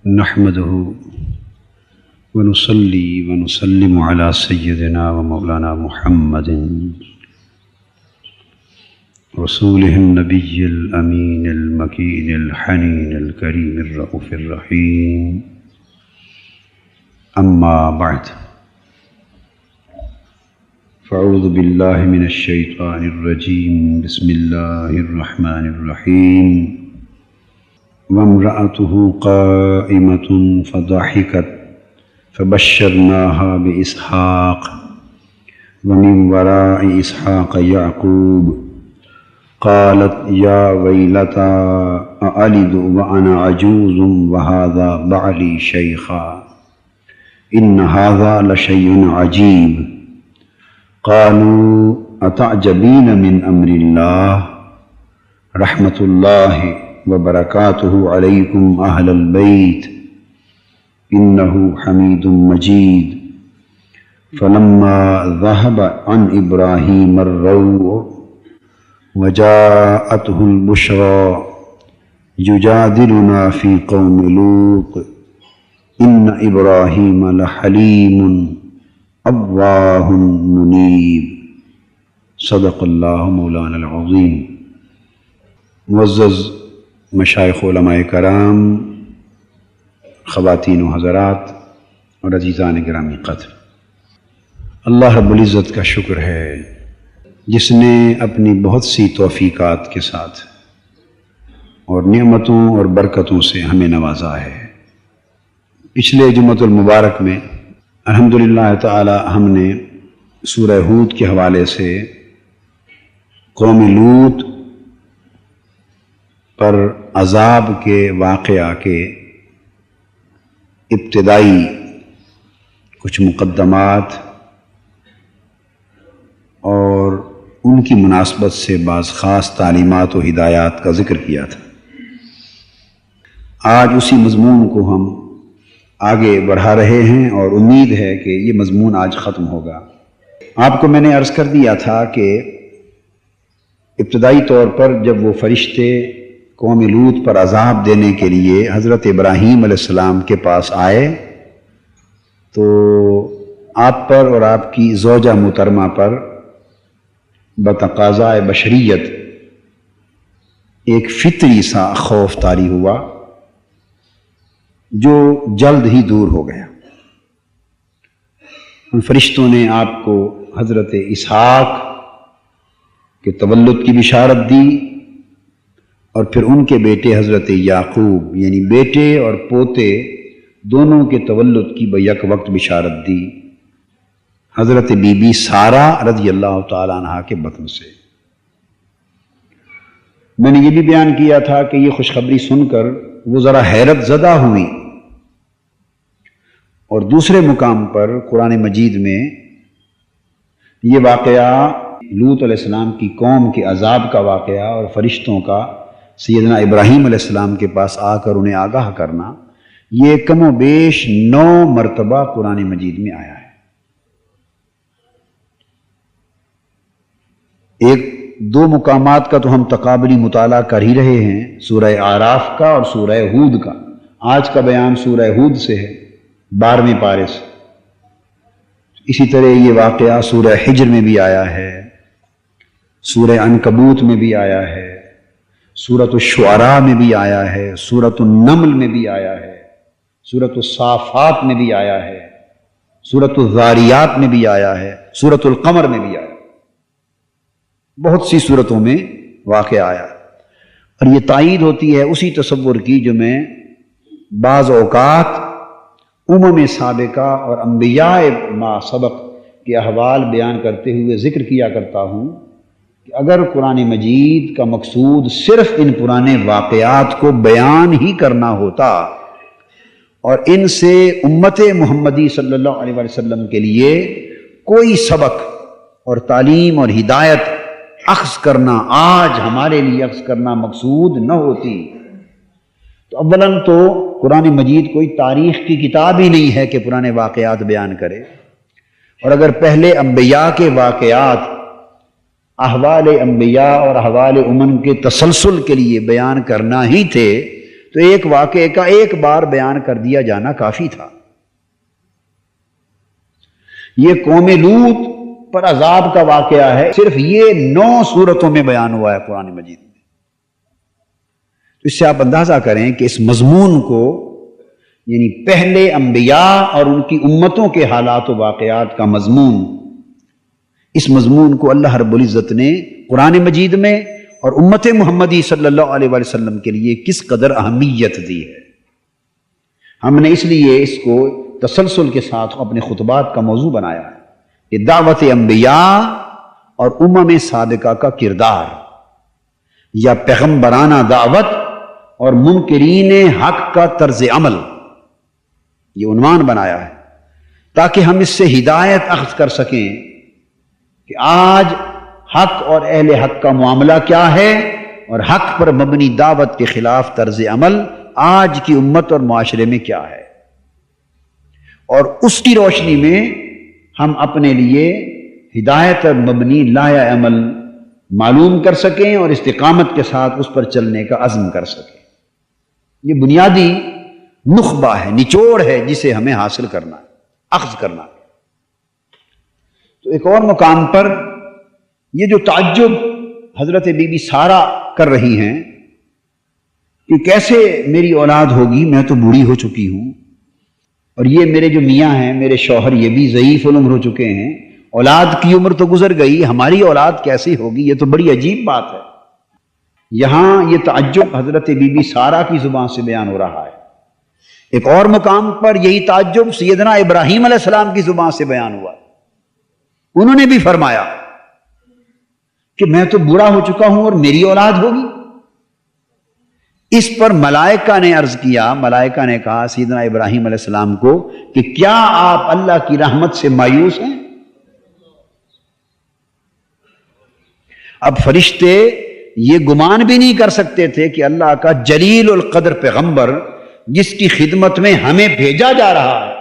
نحمده ونصلي ونسلم على سيدنا ومولانا محمد رسوله النبي الأمين المكين الحنين الكريم الرؤوف الرحيم. أما بعد، فأعوذ بالله من الشيطان الرجيم. بسم الله الرحمن الرحيم. وامرأته قائمة فضحكت فبشرناها بإسحاق ومن وراء إسحاق يعقوب قالت يا ويلتى أألد وأنا عجوز وهذا بعلي شيخا إن هذا لشيء عجيب. قالوا أتعجبين من أمر الله رحمة الله وبركاته عليكم أهل البيت إنه حميد مجيد. فلما ذهب عن إبراهيم الروع وجاءته البشرى يجادلنا في قوم لوط إن إبراهيم لحليم أواه منيب. صدق اللہ مولانا العظیم. معزز مشائخ علماء کرام، خواتین و حضرات اور عزیزان گرامی قدر، اللہ رب العزت کا شکر ہے جس نے اپنی بہت سی توفیقات کے ساتھ اور نعمتوں اور برکتوں سے ہمیں نوازا ہے. پچھلے جمعۃ المبارک میں الحمدللہ تعالی ہم نے سورہ ہود کے حوالے سے قوم لوط پر عذاب کے واقعہ کے ابتدائی کچھ مقدمات اور ان کی مناسبت سے بعض خاص تعلیمات و ہدایات کا ذکر کیا تھا. آج اسی مضمون کو ہم آگے بڑھا رہے ہیں اور امید ہے کہ یہ مضمون آج ختم ہوگا. آپ کو میں نے عرض کر دیا تھا کہ ابتدائی طور پر جب وہ فرشتے قوم لوط پر عذاب دینے کے لیے حضرت ابراہیم علیہ السلام کے پاس آئے تو آپ پر اور آپ کی زوجہ محترمہ پر بتقاضائے بشریت ایک فطری سا خوف طاری ہوا جو جلد ہی دور ہو گیا. ان فرشتوں نے آپ کو حضرت اسحاق کے تولد کی بشارت دی اور پھر ان کے بیٹے حضرت یعقوب یعنی بیٹے اور پوتے دونوں کے تولد کی بیک وقت بشارت دی حضرت بی بی سارہ رضی اللہ تعالیٰ عنہا کے بطن سے. میں نے یہ بھی بیان کیا تھا کہ یہ خوشخبری سن کر وہ ذرا حیرت زدہ ہوئی اور دوسرے مقام پر قرآن مجید میں یہ واقعہ لوط علیہ السلام کی قوم کے عذاب کا واقعہ اور فرشتوں کا سیدنا ابراہیم علیہ السلام کے پاس آ کر انہیں آگاہ کرنا، یہ کم و بیش 9 مرتبہ قرآن مجید میں آیا ہے. ایک دو مقامات کا تو ہم تقابلی مطالعہ کر ہی رہے ہیں، سورہ اعراف کا اور سورہ ہود کا. آج کا بیان سورہ ہود سے ہے 12ویں پارے سے. اسی طرح یہ واقعہ سورہ حجر میں بھی آیا ہے، سورہ عنکبوت میں بھی آیا ہے، سورۃ الشعراء میں بھی آیا ہے، سورۃ النمل میں بھی آیا ہے، سورۃ الصافات میں بھی آیا ہے، سورۃ الذاریات میں بھی آیا ہے، سورۃ القمر میں بھی آیا ہے. بہت سی صورتوں میں واقع آیا اور یہ تائید ہوتی ہے اسی تصور کی جو میں بعض اوقات سابقہ اور انبیاء ما سبق کے احوال بیان کرتے ہوئے ذکر کیا کرتا ہوں کہ اگر قرآن مجید کا مقصود صرف ان پرانے واقعات کو بیان ہی کرنا ہوتا اور ان سے امت محمدی صلی اللہ علیہ وسلم کے لیے کوئی سبق اور تعلیم اور ہدایت اخذ کرنا، آج ہمارے لیے اخذ کرنا مقصود نہ ہوتی تو اولاً تو قرآن مجید کوئی تاریخ کی کتاب ہی نہیں ہے کہ پرانے واقعات بیان کرے. اور اگر پہلے انبیاء کے واقعات احوال انبیاء اور احوال امم کے تسلسل کے لیے بیان کرنا ہی تھے تو ایک واقعے کا ایک بار بیان کر دیا جانا کافی تھا۔ یہ قوم لوط پر عذاب کا واقعہ ہے، صرف یہ 9 سورتوں میں بیان ہوا ہے قرآن مجید میں۔ تو اس سے آپ اندازہ کریں کہ اس مضمون کو، یعنی پہلے انبیاء اور ان کی امتوں کے حالات و واقعات کا مضمون، اس مضمون کو اللہ رب العزت نے قرآن مجید میں اور امت محمدی صلی اللہ علیہ وآلہ وسلم کے لیے کس قدر اہمیت دی ہے۔ ہم نے اس لیے اس کو تسلسل کے ساتھ اپنے خطبات کا موضوع بنایا ہے کہ دعوت انبیاء اور امم سابقہ کا کردار، یا پیغمبرانہ دعوت اور منکرین حق کا طرز عمل، یہ عنوان بنایا ہے تاکہ ہم اس سے ہدایت اخذ کر سکیں کہ آج حق اور اہل حق کا معاملہ کیا ہے، اور حق پر مبنی دعوت کے خلاف طرز عمل آج کی امت اور معاشرے میں کیا ہے، اور اس کی روشنی میں ہم اپنے لیے ہدایت پر مبنی لایا عمل معلوم کر سکیں اور استقامت کے ساتھ اس پر چلنے کا عزم کر سکیں۔ یہ بنیادی نخبہ ہے، نچوڑ ہے جسے ہمیں حاصل کرنا ہے، اخذ کرنا ہے۔ تو ایک اور مقام پر یہ جو تعجب حضرت بی بی سارہ کر رہی ہیں کہ کیسے میری اولاد ہوگی، میں تو بوڑھی ہو چکی ہوں، اور یہ میرے جو میاں ہیں، میرے شوہر، یہ بھی ضعیف العمر ہو چکے ہیں، اولاد کی عمر تو گزر گئی، ہماری اولاد کیسی ہوگی؟ یہ تو بڑی عجیب بات ہے۔ یہاں یہ تعجب حضرت بی بی سارہ کی زبان سے بیان ہو رہا ہے۔ ایک اور مقام پر یہی تعجب سیدنا ابراہیم علیہ السلام کی زبان سے بیان ہوا، انہوں نے بھی فرمایا کہ میں تو بوڑھا ہو چکا ہوں اور میری اولاد ہوگی۔ اس پر ملائکہ نے عرض کیا، ملائکہ نے کہا سیدنا ابراہیم علیہ السلام کو کہ کیا آپ اللہ کی رحمت سے مایوس ہیں؟ اب فرشتے یہ گمان بھی نہیں کر سکتے تھے کہ اللہ کا جلیل القدر پیغمبر جس کی خدمت میں ہمیں بھیجا جا رہا ہے،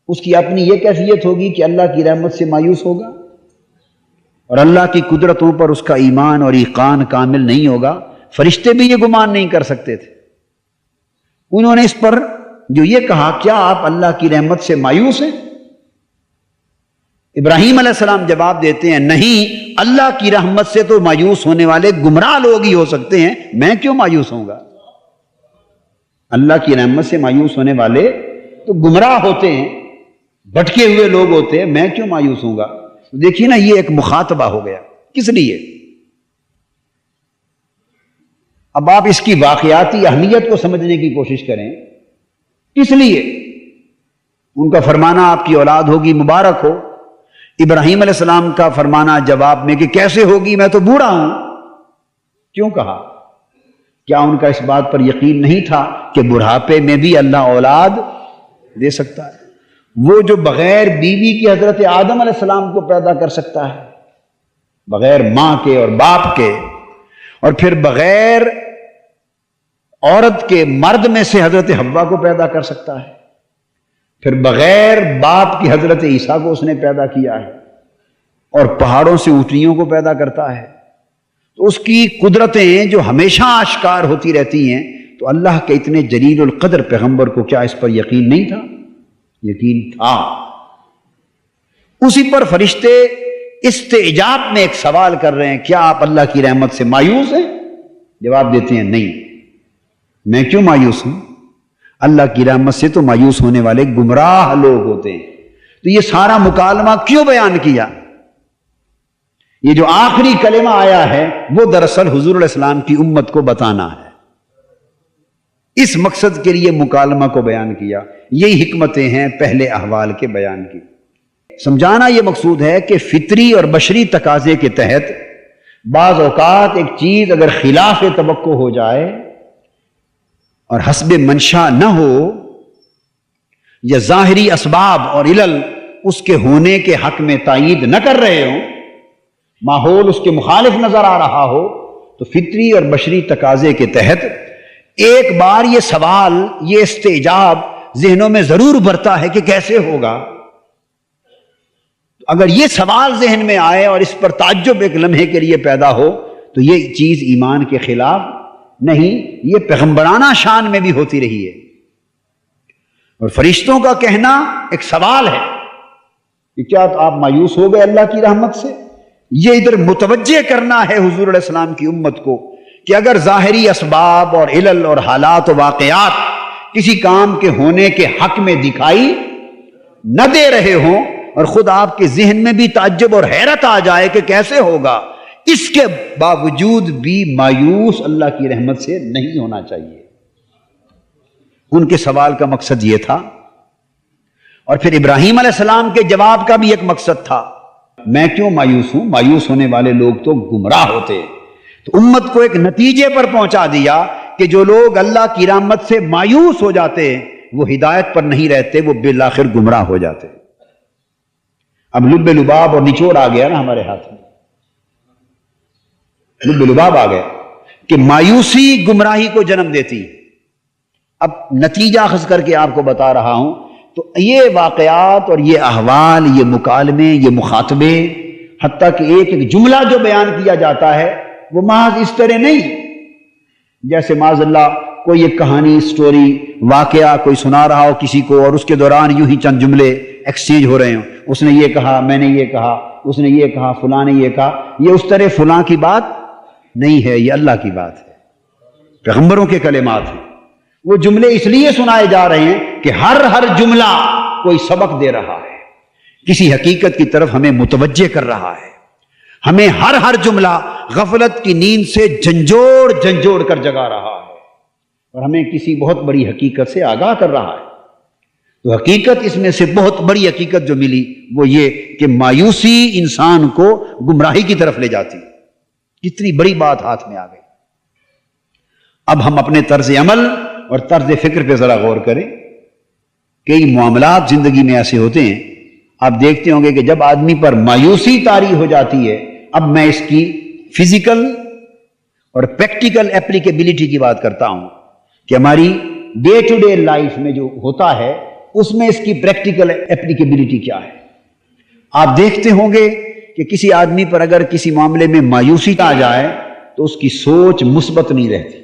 اس کی اپنی یہ کیفیت ہوگی کہ اللہ کی رحمت سے مایوس ہوگا، اور اللہ کی قدرتوں پر اس کا ایمان اور ایقان کامل نہیں ہوگا۔ فرشتے بھی یہ گمان نہیں کر سکتے تھے۔ انہوں نے اس پر جو یہ کہا کیا آپ اللہ کی رحمت سے مایوس ہیں؟ ابراہیم علیہ السلام جواب دیتے ہیں نہیں، اللہ کی رحمت سے تو مایوس ہونے والے گمراہ لوگ ہی ہو سکتے ہیں، میں کیوں مایوس ہوں گا؟ اللہ کی رحمت سے مایوس ہونے والے تو گمراہ ہوتے ہیں، بھٹکے ہوئے لوگ ہوتے ہیں، میں کیوں مایوس ہوں گا؟ دیکھیے نا، یہ ایک مخاطبہ ہو گیا۔ کس لیے؟ اب آپ اس کی واقعاتی اہمیت کو سمجھنے کی کوشش کریں۔ کس لیے ان کا فرمانا آپ کی اولاد ہوگی، مبارک ہو، ابراہیم علیہ السلام کا فرمانا جواب میں کہ کیسے ہوگی، میں تو بوڑھا ہوں، کیوں کہا؟ کیا ان کا اس بات پر یقین نہیں تھا کہ بڑھاپے میں بھی اللہ اولاد دے سکتا ہے؟ وہ جو بغیر بیوی کی حضرت آدم علیہ السلام کو پیدا کر سکتا ہے، بغیر ماں کے اور باپ کے، اور پھر بغیر عورت کے مرد میں سے حضرت حوا کو پیدا کر سکتا ہے، پھر بغیر باپ کی حضرت عیسیٰ کو اس نے پیدا کیا ہے، اور پہاڑوں سے اونٹنیوں کو پیدا کرتا ہے، تو اس کی قدرتیں جو ہمیشہ آشکار ہوتی رہتی ہیں، تو اللہ کے اتنے جلیل القدر پیغمبر کو کیا اس پر یقین نہیں تھا؟ یقین تھا۔ اسی پر فرشتے استعجاب میں ایک سوال کر رہے ہیں، کیا آپ اللہ کی رحمت سے مایوس ہیں؟ جواب دیتے ہیں نہیں، میں کیوں مایوس ہوں؟ اللہ کی رحمت سے تو مایوس ہونے والے گمراہ لوگ ہوتے ہیں۔ تو یہ سارا مکالمہ کیوں بیان کیا؟ یہ جو آخری کلمہ آیا ہے وہ دراصل حضور علیہ السلام کی امت کو بتانا ہے، اس مقصد کے لیے مکالمہ کو بیان کیا۔ یہی حکمتیں ہیں پہلے احوال کے بیان کی۔ سمجھانا یہ مقصود ہے کہ فطری اور بشری تقاضے کے تحت بعض اوقات ایک چیز اگر خلاف توقع ہو جائے اور حسب منشا نہ ہو، یا ظاہری اسباب اور علل اس کے ہونے کے حق میں تائید نہ کر رہے ہوں، ماحول اس کے مخالف نظر آ رہا ہو، تو فطری اور بشری تقاضے کے تحت ایک بار یہ سوال، یہ استعجاب ذہنوں میں ضرور برتا ہے کہ کیسے ہوگا۔ اگر یہ سوال ذہن میں آئے اور اس پر تعجب ایک لمحے کے لیے پیدا ہو، تو یہ چیز ایمان کے خلاف نہیں، یہ پیغمبرانہ شان میں بھی ہوتی رہی ہے۔ اور فرشتوں کا کہنا ایک سوال ہے کہ کیا آپ مایوس ہو گئے اللہ کی رحمت سے؟ یہ ادھر متوجہ کرنا ہے حضور علیہ السلام کی امت کو کہ اگر ظاہری اسباب اور علل اور حالات و واقعات کسی کام کے ہونے کے حق میں دکھائی نہ دے رہے ہوں اور خود آپ کے ذہن میں بھی تعجب اور حیرت آ جائے کہ کیسے ہوگا، اس کے باوجود بھی مایوس اللہ کی رحمت سے نہیں ہونا چاہیے۔ ان کے سوال کا مقصد یہ تھا، اور پھر ابراہیم علیہ السلام کے جواب کا بھی ایک مقصد تھا، میں کیوں مایوس ہوں؟ مایوس ہونے والے لوگ تو گمراہ ہوتے ہیں۔ تو امت کو ایک نتیجے پر پہنچا دیا کہ جو لوگ اللہ کی رحمت سے مایوس ہو جاتے ہیں وہ ہدایت پر نہیں رہتے، وہ بالآخر گمراہ ہو جاتے ہیں۔ اب لب لباب اور نچوڑ آ گیا نا ہمارے ہاتھ میں، لب لباب آ گیا کہ مایوسی گمراہی کو جنم دیتی۔ اب نتیجہ اخذ کر کے آپ کو بتا رہا ہوں، تو یہ واقعات اور یہ احوال، یہ مکالمے، یہ مخاطبے، حتیٰ کہ ایک ایک جملہ جو بیان کیا جاتا ہے وہ محض اس طرح نہیں جیسے معاذ اللہ کوئی ایک کہانی، سٹوری، واقعہ کوئی سنا رہا ہو کسی کو اور اس کے دوران یوں ہی چند جملے ایکسچینج ہو رہے ہوں، اس نے یہ کہا، میں نے یہ کہا، اس نے یہ کہا، فلاں نے یہ کہا۔ یہ اس طرح فلاں کی بات نہیں ہے، یہ اللہ کی بات ہے، پیغمبروں کے کلمات ہیں۔ وہ جملے اس لیے سنائے جا رہے ہیں کہ ہر جملہ کوئی سبق دے رہا ہے، کسی حقیقت کی طرف ہمیں متوجہ کر رہا ہے، ہمیں ہر جملہ غفلت کی نیند سے جھنجھوڑ کر جگا رہا ہے اور ہمیں کسی بہت بڑی حقیقت سے آگاہ کر رہا ہے۔ تو حقیقت اس میں سے بہت بڑی حقیقت جو ملی وہ یہ کہ مایوسی انسان کو گمراہی کی طرف لے جاتی۔ کتنی بڑی بات ہاتھ میں آ گئی۔ اب ہم اپنے طرز عمل اور طرز فکر پہ ذرا غور کریں۔ کئی معاملات زندگی میں ایسے ہوتے ہیں، آپ دیکھتے ہوں گے کہ جب آدمی پر مایوسی طاری ہو جاتی ہے، اب میں اس کی فزیکل اور پریکٹیکل اپلیکیبلٹی کی بات کرتا ہوں کہ ہماری ڈے ٹو ڈے لائف میں جو ہوتا ہے اس میں اس کی پریکٹیکل اپلیکیبلٹی کیا ہے۔ آپ دیکھتے ہوں گے کہ کسی آدمی پر اگر کسی معاملے میں مایوسی آ جائے تو اس کی سوچ مثبت نہیں رہتی۔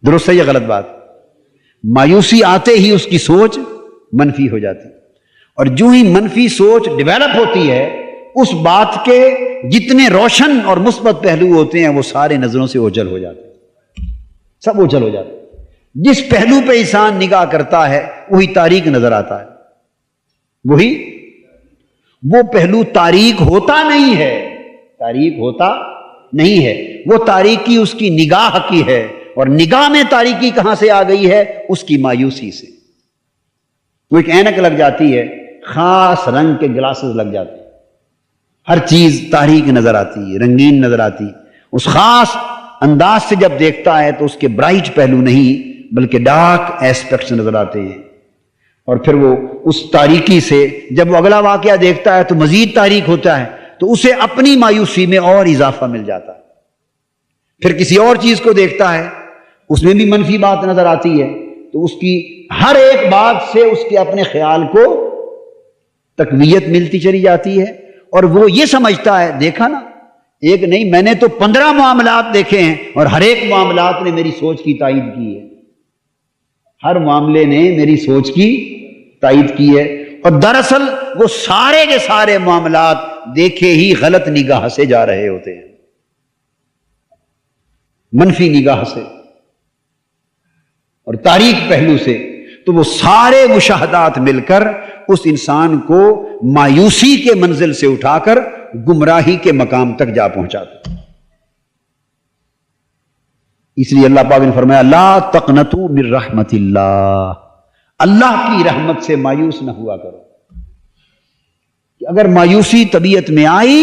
درست ہے یا غلط بات؟ مایوسی آتے ہی اس کی سوچ منفی ہو جاتی، اور جو ہی منفی سوچ ڈیولپ ہوتی ہے اس بات کے جتنے روشن اور مثبت پہلو ہوتے ہیں وہ سارے نظروں سے اوجھل ہو جاتے ہیں، سب اوجھل ہو جاتے ہیں۔ جس پہلو پہ انسان نگاہ کرتا ہے وہی تاریک نظر آتا ہے، وہ پہلو تاریک ہوتا نہیں ہے، تاریک ہوتا نہیں ہے، وہ تاریکی اس کی نگاہ کی ہے، اور نگاہ میں تاریکی کہاں سے آ گئی ہے؟ اس کی مایوسی سے۔ وہ ایک اینک لگ جاتی ہے، خاص رنگ کے گلاسز لگ جاتے ہیں، ہر چیز تاریک نظر آتی ہے، رنگین نظر آتی، اس خاص انداز سے جب دیکھتا ہے تو اس کے برائٹ پہلو نہیں بلکہ ڈارک ایسپیکٹس نظر آتے ہیں، اور پھر وہ اس تاریکی سے جب وہ اگلا واقعہ دیکھتا ہے تو مزید تاریک ہوتا ہے، تو اسے اپنی مایوسی میں اور اضافہ مل جاتا ہے۔ پھر کسی اور چیز کو دیکھتا ہے، اس میں بھی منفی بات نظر آتی ہے، تو اس کی ہر ایک بات سے اس کے اپنے خیال کو تقویت ملتی چلی جاتی ہے، اور وہ یہ سمجھتا ہے، دیکھا نا، ایک نہیں میں نے تو 15 معاملات دیکھے ہیں اور ہر ایک معاملات نے میری سوچ کی تائید کی ہے، ہر معاملے نے میری سوچ کی تائید کی ہے، اور دراصل وہ سارے کے سارے معاملات دیکھے ہی غلط نگاہ سے جا رہے ہوتے ہیں، منفی نگاہ سے اور تاریک پہلو سے۔ تو وہ سارے مشاہدات مل کر اس انسان کو مایوسی کے منزل سے اٹھا کر گمراہی کے مقام تک جا پہنچاتے۔ اس لیے اللہ پاک نے فرمایا لا تقنطوا من رحمت اللہ، اللہ کی رحمت سے مایوس نہ ہوا کرو۔ کہ اگر مایوسی طبیعت میں آئی،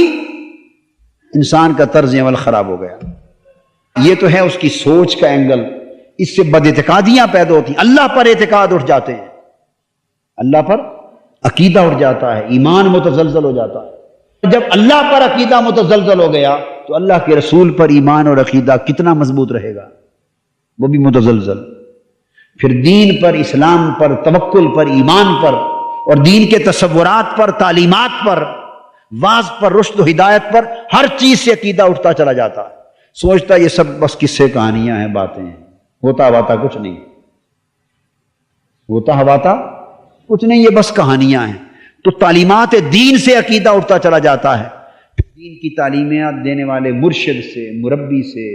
انسان کا طرز عمل خراب ہو گیا۔ یہ تو ہے اس کی سوچ کا اینگل، اس سے بد اعتقادیاں پیدا ہوتی ہیں، اللہ پر اعتقاد اٹھ جاتے ہیں، اللہ پر عقیدہ اٹھ جاتا ہے، ایمان متزلزل ہو جاتا ہے۔ جب اللہ پر عقیدہ متزلزل ہو گیا تو اللہ کے رسول پر ایمان اور عقیدہ کتنا مضبوط رہے گا؟ وہ بھی متزلزل۔ پھر دین پر، اسلام پر، توکل پر، ایمان پر اور دین کے تصورات پر، تعلیمات پر، واعظ پر، رشد و ہدایت پر، ہر چیز سے عقیدہ اٹھتا چلا جاتا ہے۔ سوچتا یہ سب بس قصے کہانیاں ہیں، باتیں ہیں، ہوتا ہواتا کچھ نہیں، ہوتا ہواتا کچھ نہیں، یہ بس کہانیاں ہیں۔ تو تعلیمات دین سے عقیدہ اٹھتا چلا جاتا ہے، دین کی تعلیمات دینے والے مرشد سے، مربی سے،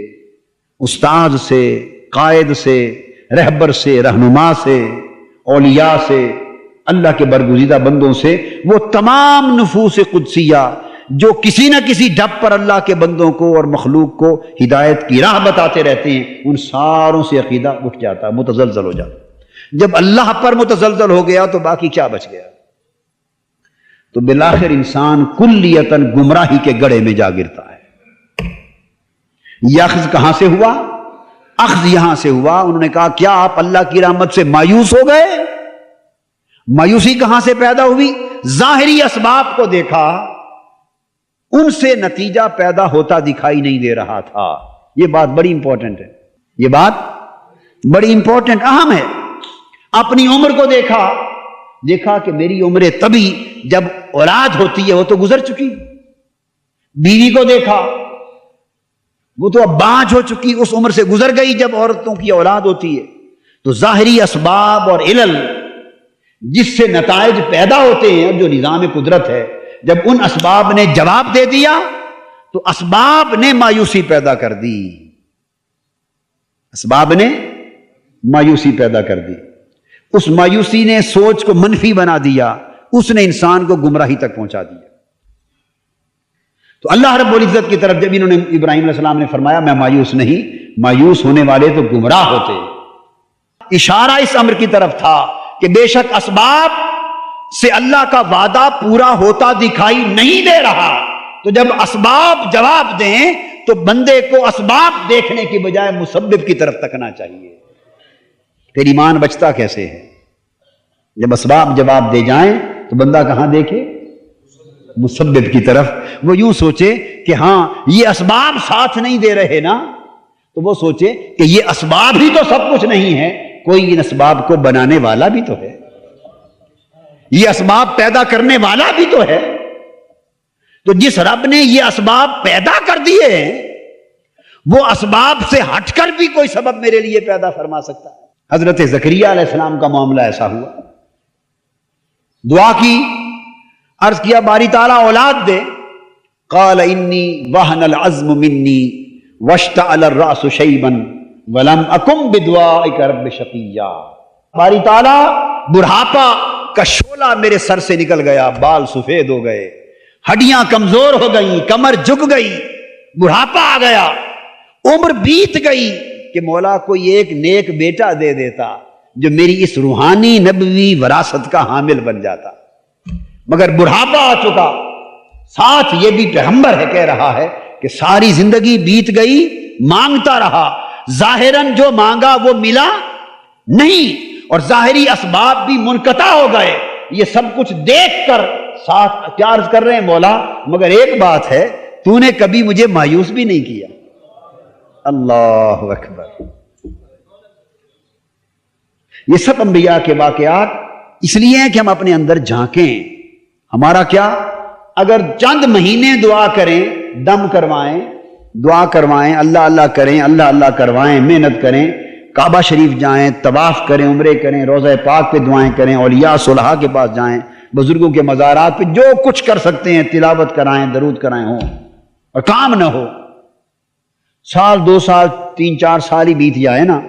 استاد سے، قائد سے، رہبر سے، رہنما سے، اولیاء سے، اللہ کے برگزیدہ بندوں سے، وہ تمام نفوس قدسیہ جو کسی نہ کسی ڈھب پر اللہ کے بندوں کو اور مخلوق کو ہدایت کی راہ بتاتے رہتے ہیں، ان ساروں سے عقیدہ اٹھ جاتا، متزلزل ہو جاتا۔ جب اللہ پر متزلزل ہو گیا تو باقی کیا بچ گیا؟ تو بالآخر انسان کلیتاً گمراہی کے گڑھے میں جا گرتا ہے۔ یہ اخذ کہاں سے ہوا؟ اخذ یہاں سے ہوا، انہوں نے کہا کیا آپ اللہ کی رحمت سے مایوس ہو گئے؟ مایوسی کہاں سے پیدا ہوئی؟ ظاہری اسباب کو دیکھا، ان سے نتیجہ پیدا ہوتا دکھائی نہیں دے رہا تھا۔ یہ بات بڑی امپورٹنٹ ہے، یہ بات بڑی امپورٹنٹ، اہم ہے۔ اپنی عمر کو دیکھا کہ میری عمر طبی جب اولاد ہوتی ہے وہ تو گزر چکی، بیوی کو دیکھا وہ تو اب بانجھ ہو چکی، اس عمر سے گزر گئی جب عورتوں کی اولاد ہوتی ہے۔ تو ظاہری اسباب اور علل جس سے نتائج پیدا ہوتے ہیں، جو نظام قدرت ہے، جب ان اسباب نے جواب دے دیا تو اسباب نے مایوسی پیدا کر دی، اسباب نے مایوسی پیدا کر دی۔ اس مایوسی نے سوچ کو منفی بنا دیا، اس نے انسان کو گمراہی تک پہنچا دیا۔ تو اللہ رب العزت کی طرف جب انہوں نے ابراہیم علیہ السلام نے فرمایا میں مایوس نہیں، مایوس ہونے والے تو گمراہ ہوتے، اشارہ اس امر کی طرف تھا کہ بے شک اسباب سے اللہ کا وعدہ پورا ہوتا دکھائی نہیں دے رہا، تو جب اسباب جواب دیں تو بندے کو اسباب دیکھنے کی بجائے مسبب کی طرف تکنا چاہیے۔ پھر ایمان بچتا کیسے ہے؟ جب اسباب جواب دے جائیں تو بندہ کہاں دیکھے؟ مسبب کی طرف۔ وہ یوں سوچے کہ ہاں یہ اسباب ساتھ نہیں دے رہے نا، تو وہ سوچے کہ یہ اسباب ہی تو سب کچھ نہیں ہے، کوئی ان اسباب کو بنانے والا بھی تو ہے، یہ اسباب پیدا کرنے والا بھی تو ہے۔ تو جس رب نے یہ اسباب پیدا کر دیے ہیں، وہ اسباب سے ہٹ کر بھی کوئی سبب میرے لیے پیدا فرما سکتا ہے۔ حضرت زکریہ علیہ السلام کا معاملہ ایسا ہوا، دعا کی، عرض کیا باری تعالیٰ اولاد دے، قال انی وہن العظم منی واشتعل الرأس شیبا ولم اکن بدعائک رب شقیا۔ باری تعالیٰ بڑھاپا کا شعلہ میرے سر سے نکل گیا، بال سفید ہو گئے، ہڈیاں کمزور ہو گئیں، کمر جھک گئی، بڑھاپا آ گیا، عمر بیت گئی کہ مولا کوئی ایک نیک بیٹا دے دیتا جو میری اس روحانی نبوی وراثت کا حامل بن جاتا، مگر بڑھاپا آ چکا، ساتھ یہ بھی پیغمبر ہے، کہہ رہا ہے کہ ساری زندگی بیت گئی، مانگتا رہا، ظاہراً جو مانگا وہ ملا نہیں، اور ظاہری اسباب بھی منقطع ہو گئے۔ یہ سب کچھ دیکھ کر ساتھ کیا عرض کر رہے ہیں، مولا مگر ایک بات ہے، تو نے کبھی مجھے مایوس بھی نہیں کیا۔ اللہ اکبر۔ یہ سب انبیاء کے واقعات اس لیے ہیں کہ ہم اپنے اندر جھانکیں، ہمارا کیا، اگر چند مہینے دعا کریں، دم کروائیں، دعا کروائیں، اللہ اللہ کریں، اللہ اللہ کروائیں، محنت کریں، کعبہ شریف جائیں، طواف کریں، عمرے کریں، روضہ پاک پہ دعائیں کریں، اولیاء صلحاء کے پاس جائیں، بزرگوں کے مزارات پہ جو کچھ کر سکتے ہیں تلاوت کرائیں، درود کرائیں، ہوں اور کام نہ ہو، سال 2 سال 3 4 سال ہی بیت جائے نا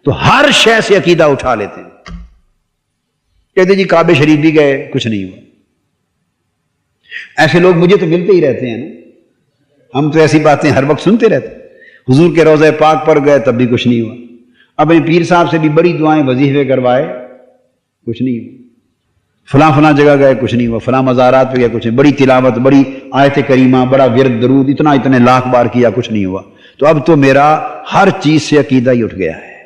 تو ہر شے سے عقیدہ اٹھا لیتے ہیں، کہتے جی کعبہ شریف بھی گئے کچھ نہیں ہوا۔ ایسے لوگ مجھے تو ملتے ہی رہتے ہیں نا، ہم تو ایسی باتیں ہر وقت سنتے رہتے ہیں، حضور کے روضہ پاک پر گئے تب بھی کچھ نہیں ہوا، اپنے پیر صاحب سے بھی بڑی دعائیں وظیفے کروائے کچھ نہیں ہوا، فلاں فلاں جگہ گئے کچھ نہیں ہوا، فلاں مزارات پہ گئے کچھ نہیں، بڑی تلاوت، بڑی آیت کریمہ، بڑا ورد درود اتنے لاکھ بار کیا کچھ نہیں ہوا، تو اب تو میرا ہر چیز سے عقیدہ ہی اٹھ گیا ہے۔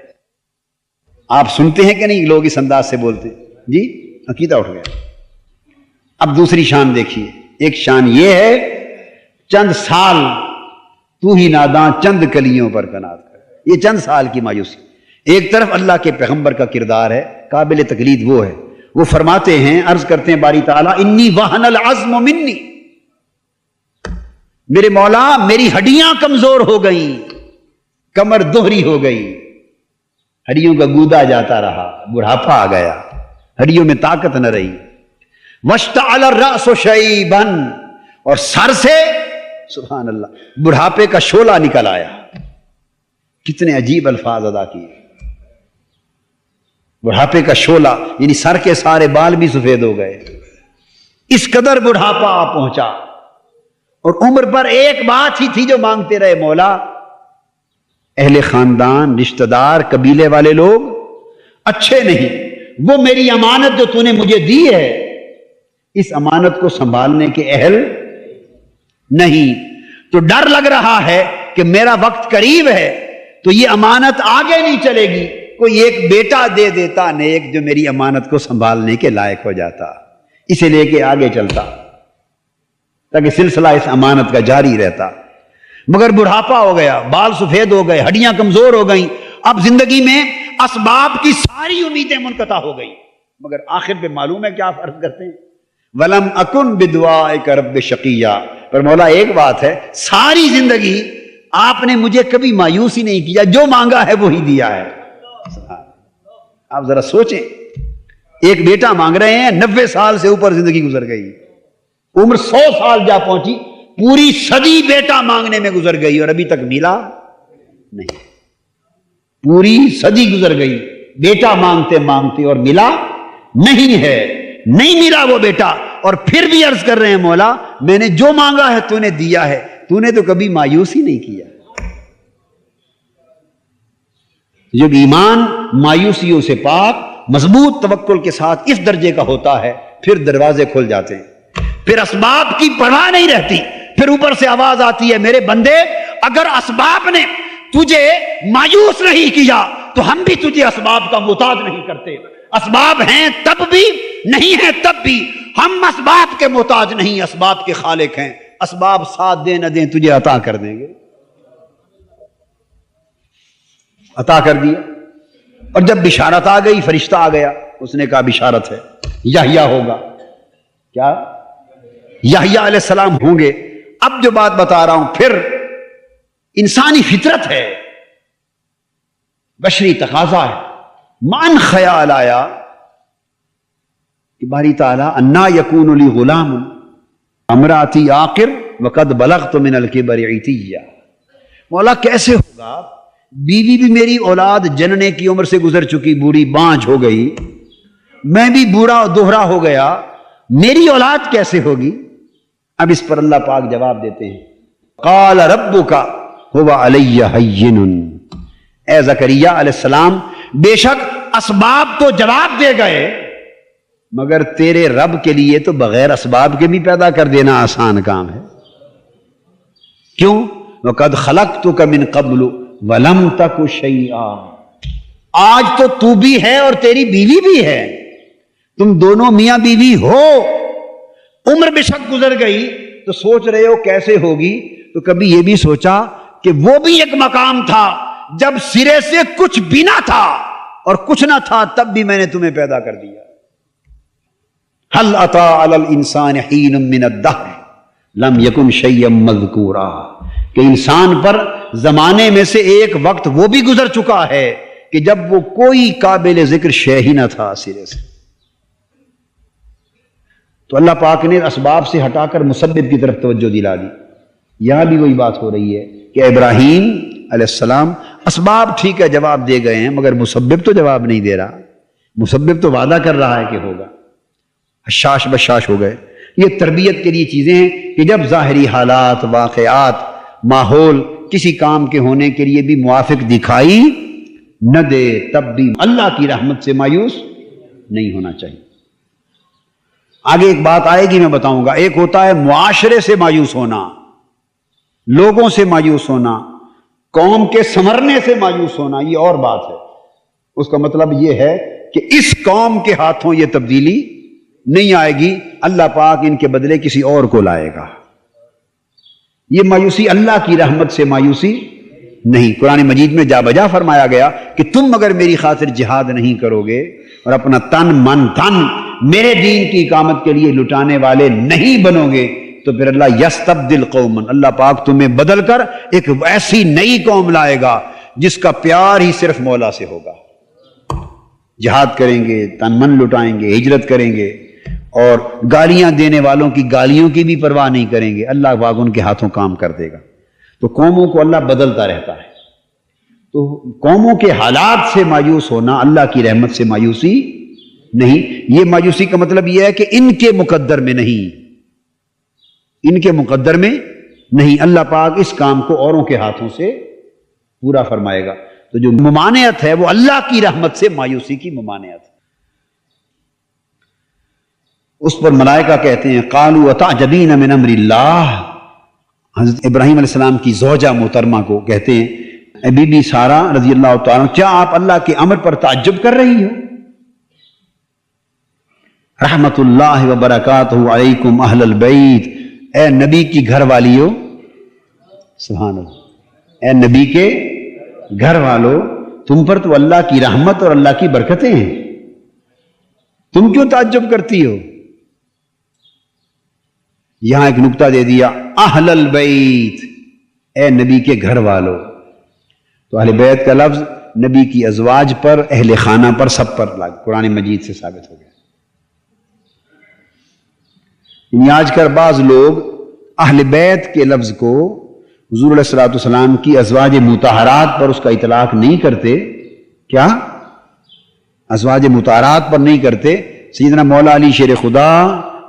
آپ سنتے ہیں کہ نہیں لوگ اس انداز سے بولتے جی عقیدہ اٹھ گیا۔ اب دوسری شان دیکھیے، ایک شان یہ ہے چند سال تو ہی ناداں چند کلیوں پر کنات کر، یہ چند سال کی مایوسی۔ ایک طرف اللہ کے پیغمبر کا کردار ہے، قابل تقلید وہ ہے، وہ فرماتے ہیں، عرض کرتے ہیں باری تعالیٰ انی وہن العظم منی، میرے مولا میری ہڈیاں کمزور ہو گئیں، کمر دوہری ہو گئی، ہڈیوں کا گودا جاتا رہا، بڑھاپا آ گیا، ہڈیوں میں طاقت نہ رہی۔ واشتعل الرأس شیبا، اور سر سے سبحان اللہ بڑھاپے کا شعلہ نکل آیا۔ کتنے عجیب الفاظ ادا کیے، بڑھاپے کا شعلہ، یعنی سر کے سارے بال بھی سفید ہو گئے، اس قدر بڑھاپا آ پہنچا۔ اور عمر پر ایک بات ہی تھی جو مانگتے رہے، مولا اہل خاندان، رشتہ دار، قبیلے والے لوگ اچھے نہیں، وہ میری امانت جو تو نے مجھے دی ہے اس امانت کو سنبھالنے کے اہل نہیں، تو ڈر لگ رہا ہے کہ میرا وقت قریب ہے تو یہ امانت آگے نہیں چلے گی، کوئی ایک بیٹا دے دیتا نیک جو میری امانت کو سنبھالنے کے لائق ہو جاتا، اسے لے کے آگے چلتا تاکہ سلسلہ اس امانت کا جاری رہتا۔ مگر بڑھاپا ہو گیا، بال سفید ہو گئے، ہڈیاں کمزور ہو گئیں، اب زندگی میں اسباب کی ساری امیدیں منقطع ہو گئی۔ مگر آخر پہ معلوم ہے کیا فرض کرتے ہیں، وَلَمْ أَكُنْ بِدُعَائِكَ رَبِّ شَقِيًّا، پر مولا ایک بات ہے، ساری زندگی آپ نے مجھے کبھی مایوس ہی نہیں کیا، جو مانگا ہے وہی دیا ہے۔ آپ ذرا سوچیں، ایک بیٹا مانگ رہے ہیں، 90 سال سے اوپر زندگی گزر گئی، عمر 100 سال جا پہنچی، پوری صدی بیٹا مانگنے میں گزر گئی اور ابھی تک ملا نہیں، پوری صدی گزر گئی بیٹا مانگتے مانگتے اور ملا نہیں ہے، نہیں ملا وہ بیٹا، اور پھر بھی عرض کر رہے ہیں مولا میں نے جو مانگا ہے تو نے دیا ہے، تو نے تو کبھی مایوس ہی نہیں کیا۔ جب ایمان مایوسیوں سے پاک مضبوط توکل کے ساتھ اس درجے کا ہوتا ہے پھر دروازے کھل جاتے ہیں، پھر اسباب کی پرواہ نہیں رہتی، پھر اوپر سے آواز آتی ہے میرے بندے اگر اسباب نے تجھے مایوس نہیں کیا تو ہم بھی تجھے اسباب کا محتاج نہیں کرتے، اسباب ہیں تب بھی نہیں ہیں تب بھی، ہم اسباب کے محتاج نہیں، اسباب کے خالق ہیں، اسباب ساتھ دیں نہ دیں تجھے عطا کر دیں گے۔ عطا کر دیا، اور جب بشارت آ گئی فرشتہ آ گیا، اس نے کہا بشارت ہے یحییٰ ہوگا، کیا یحییٰ علیہ السلام ہوں گے۔ اب جو بات بتا رہا ہوں پھر انسانی فطرت ہے، بشری تقاضا ہے، من خیال آیا کہ باری تعالیٰ انا یکون لی غلام امراتی عاقر وقد بلغت من الکبر عتیہ، مولا کیسے ہوگا بیوی بھی میری اولاد جننے کی عمر سے گزر چکی، بوڑھی بانجھ ہو گئی، میں بھی بوڑھا اور دوہرا ہو گیا، میری اولاد کیسے ہوگی؟ اب اس پر اللہ پاک جواب دیتے ہیں، قال ربک هو علی ہین، اے زکریا علیہ السلام بے شک اسباب تو جواب دے گئے مگر تیرے رب کے لیے تو بغیر اسباب کے بھی پیدا کر دینا آسان کام ہے۔ کیوں؟ وقد خلقتک من قبل ولم تک شیئا، آج تو تو بھی ہے اور تیری بیوی بھی ہے، تم دونوں میاں بیوی ہو، عمر بے شک گزر گئی تو سوچ رہے ہو کیسے ہوگی، تو کبھی یہ بھی سوچا کہ وہ بھی ایک مقام تھا جب سرے سے کچھ بھی نہ تھا اور کچھ نہ تھا تب بھی میں نے تمہیں پیدا کر دیا۔ هل اتى على الانسان حين من الدهر لم يكن شيئا مذكورا، کہ انسان پر زمانے میں سے ایک وقت وہ بھی گزر چکا ہے کہ جب وہ کوئی قابل ذکر شے ہی نہ تھا سرے سے۔ تو اللہ پاک نے اسباب سے ہٹا کر مسبب کی طرف توجہ دلا دی۔ یہاں بھی وہی بات ہو رہی ہے کہ ابراہیم علیہ السلام اسباب ٹھیک ہے جواب دے گئے ہیں مگر مسبب تو جواب نہیں دے رہا، مسبب تو وعدہ کر رہا ہے کہ ہوگا، حشاش بشاش ہو گئے۔ یہ تربیت کے لیے چیزیں ہیں کہ جب ظاہری حالات، واقعات، ماحول کسی کام کے ہونے کے لیے بھی موافق دکھائی نہ دے تب بھی اللہ کی رحمت سے مایوس نہیں ہونا چاہیے۔ آگے ایک بات آئے گی میں بتاؤں گا، ایک ہوتا ہے معاشرے سے مایوس ہونا، لوگوں سے مایوس ہونا، قوم کے سنورنے سے مایوس ہونا، یہ اور بات ہے۔ اس کا مطلب یہ ہے کہ اس قوم کے ہاتھوں یہ تبدیلی نہیں آئے گی، اللہ پاک ان کے بدلے کسی اور کو لائے گا۔ یہ مایوسی اللہ کی رحمت سے مایوسی نہیں۔ قرآن مجید میں جا بجا فرمایا گیا کہ تم اگر میری خاطر جہاد نہیں کرو گے اور اپنا تن من دھن میرے دین کی اقامت کے لیے لٹانے والے نہیں بنو گے تو پھر اللہ یستبدل قوما، اللہ پاک تمہیں بدل کر ایک ایسی نئی قوم لائے گا جس کا پیار ہی صرف مولا سے ہوگا۔ جہاد کریں گے، تن من لٹائیں گے، ہجرت کریں گے، اور گالیاں دینے والوں کی گالیوں کی بھی پرواہ نہیں کریں گے، اللہ پاک ان کے ہاتھوں کام کر دے گا۔ تو قوموں کو اللہ بدلتا رہتا ہے، تو قوموں کے حالات سے مایوس ہونا اللہ کی رحمت سے مایوسی نہیں۔ یہ مایوسی کا مطلب یہ ہے کہ ان کے مقدر میں نہیں، ان کے مقدر میں نہیں، اللہ پاک اس کام کو اوروں کے ہاتھوں سے پورا فرمائے گا۔ تو جو ممانعت ہے وہ اللہ کی رحمت سے مایوسی کی ممانعت ہے۔ اس پر ملائکہ کہتے ہیں قالوا اتعجبین من امر اللہ، حضرت ابراہیم علیہ السلام کی زوجہ محترمہ کو کہتے ہیں اے بی بی سارہ رضی اللہ تعالیٰ، کیا آپ اللہ کے امر پر تعجب کر رہی ہو؟ رحمت اللہ وبرکاتہ علیکم اہل البیت، اے نبی کی گھر والیو، سبحان اللہ، اے نبی کے گھر والو، تم پر تو اللہ کی رحمت اور اللہ کی برکتیں ہیں، تم کیوں تعجب کرتی ہو؟ یہاں ایک نکتہ دے دیا، اہل البیت، اے نبی کے گھر والو۔ تو اہل بیت کا لفظ نبی کی ازواج پر، اہل خانہ پر، سب پر قرآن مجید سے ثابت ہو گیا۔ یعنی آج کل بعض لوگ اہل بیت کے لفظ کو حضور علیہ الصلوۃ والسلام کی ازواج مطہرات پر اس کا اطلاق نہیں کرتے۔ کیا؟ ازواج مطہرات پر نہیں کرتے۔ سیدنا مولا علی شیر خدا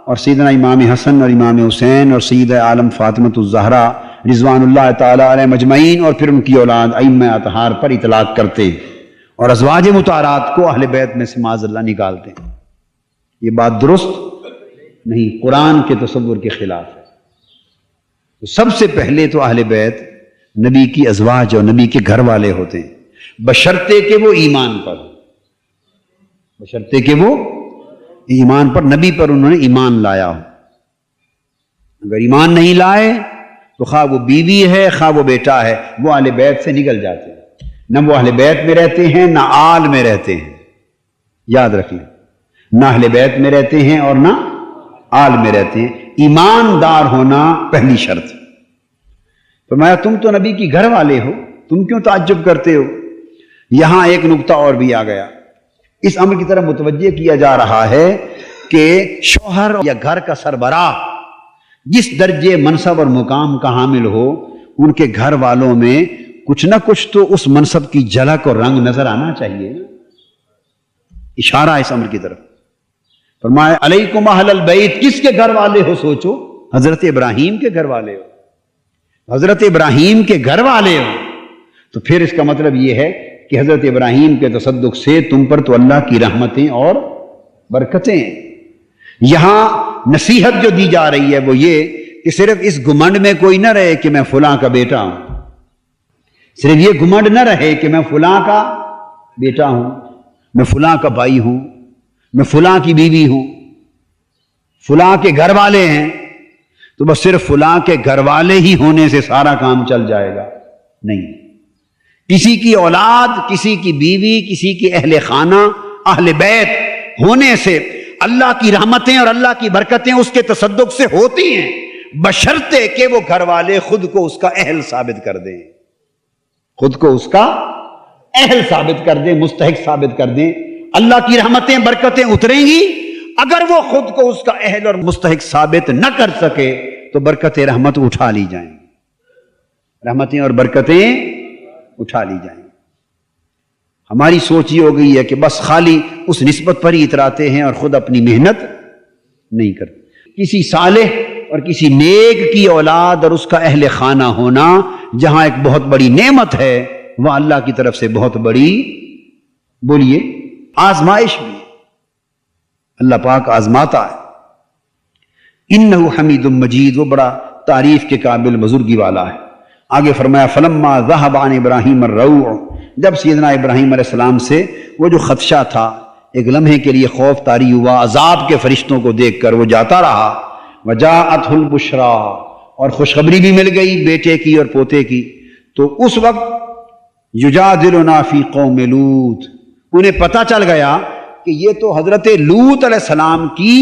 اور سیدنا امام حسن اور امام حسین اور سیدہ عالم فاطمۃ الزہرا رضوان اللہ تعالی علیہ مجمعین اور پھر ان کی اولاد ائمہ اطہار پر اطلاق کرتے ہیں، اور ازواج مطہرات کو اہل بیت میں سے معاذ اللہ نکالتے ہیں۔ یہ بات درست نہیں، قرآن کے تصور کے خلاف ہے۔ تو سب سے پہلے تو اہل بیت نبی کی ازواج اور نبی کے گھر والے ہوتے ہیں، بشرطے کہ وہ ایمان پر، بشرطے کہ وہ ایمان پر، نبی پر انہوں نے ایمان لایا ہو۔ اگر ایمان نہیں لائے تو خواہ وہ بیوی ہے خواہ وہ بیٹا ہے، وہ اہل بیت سے نکل جاتے ہیں، نہ وہ اہل بیت میں رہتے ہیں نہ آل میں رہتے ہیں۔ یاد رکھ لیں، نہ اہل بیت میں رہتے ہیں اور نہ آل میں رہتے ہیں۔ ایماندار ہونا پہلی شرط۔ فرمایا تم تو نبی کی گھر والے ہو، تم کیوں تعجب کرتے ہو؟ یہاں ایک نقطہ اور بھی آ گیا، اس امر کی طرف متوجہ کیا جا رہا ہے کہ شوہر یا گھر کا سربراہ جس درجے منصب اور مقام کا حامل ہو، ان کے گھر والوں میں کچھ نہ کچھ تو اس منصب کی جھلک اور رنگ نظر آنا چاہیے نا۔ اشارہ اس امر کی طرف۔ فرمایا علیکم اہل البیت، کس کے گھر والے ہو؟ سوچو، حضرت ابراہیم کے گھر والے ہو، حضرت ابراہیم کے گھر والے ہو، تو پھر اس کا مطلب یہ ہے کہ حضرت ابراہیم کے تصدق سے تم پر تو اللہ کی رحمتیں اور برکتیں ہیں۔ یہاں نصیحت جو دی جا رہی ہے وہ یہ کہ صرف اس گھمنڈ میں کوئی نہ رہے کہ میں فلاں کا بیٹا ہوں، صرف یہ گھمنڈ نہ رہے کہ میں فلاں کا بیٹا ہوں، میں فلاں کا بھائی ہوں، میں فلاں کی بیوی ہوں، فلاں کے گھر والے ہیں، تو بس صرف فلاں کے گھر والے ہی ہونے سے سارا کام چل جائے گا، نہیں۔ کسی کی اولاد، کسی کی بیوی، کسی کی اہل خانہ، اہل بیت ہونے سے اللہ کی رحمتیں اور اللہ کی برکتیں اس کے تصدق سے ہوتی ہیں، بشرطے کہ وہ گھر والے خود کو اس کا اہل ثابت کر دیں، خود کو اس کا اہل ثابت کر دیں، مستحق ثابت کر دیں۔ اللہ کی رحمتیں برکتیں اتریں گی، اگر وہ خود کو اس کا اہل اور مستحق ثابت نہ کر سکے تو برکت رحمت اٹھا لی جائیں، رحمتیں اور برکتیں اٹھا لی جائیں۔ ہماری سوچ یہ ہو گئی ہے کہ بس خالی اس نسبت پر ہی اتراتے ہیں اور خود اپنی محنت نہیں کرتے۔ کسی صالح اور کسی نیک کی اولاد اور اس کا اہل خانہ ہونا جہاں ایک بہت بڑی نعمت ہے، وہ اللہ کی طرف سے بہت بڑی، بولیے، آزمائش بھی۔ اللہ پاک آزماتا ہے۔ انہ حمید مجید، وہ بڑا تعریف کے قابل بزرگی والا ہے۔ آگے فرمایا فلما ذهب عن ابراہیم الروع، جب سیدنا ابراہیم علیہ السلام سے وہ جو خدشہ تھا، ایک لمحے کے لیے خوف طاری ہوا عذاب کے فرشتوں کو دیکھ کر، وہ جاتا رہا۔ وجاءته البشرا، اور خوشخبری بھی مل گئی بیٹے کی اور پوتے کی۔ تو اس وقت یجادلنا فی قوم لوط، انہیں پتہ چل گیا کہ یہ تو حضرت لوط علیہ السلام کی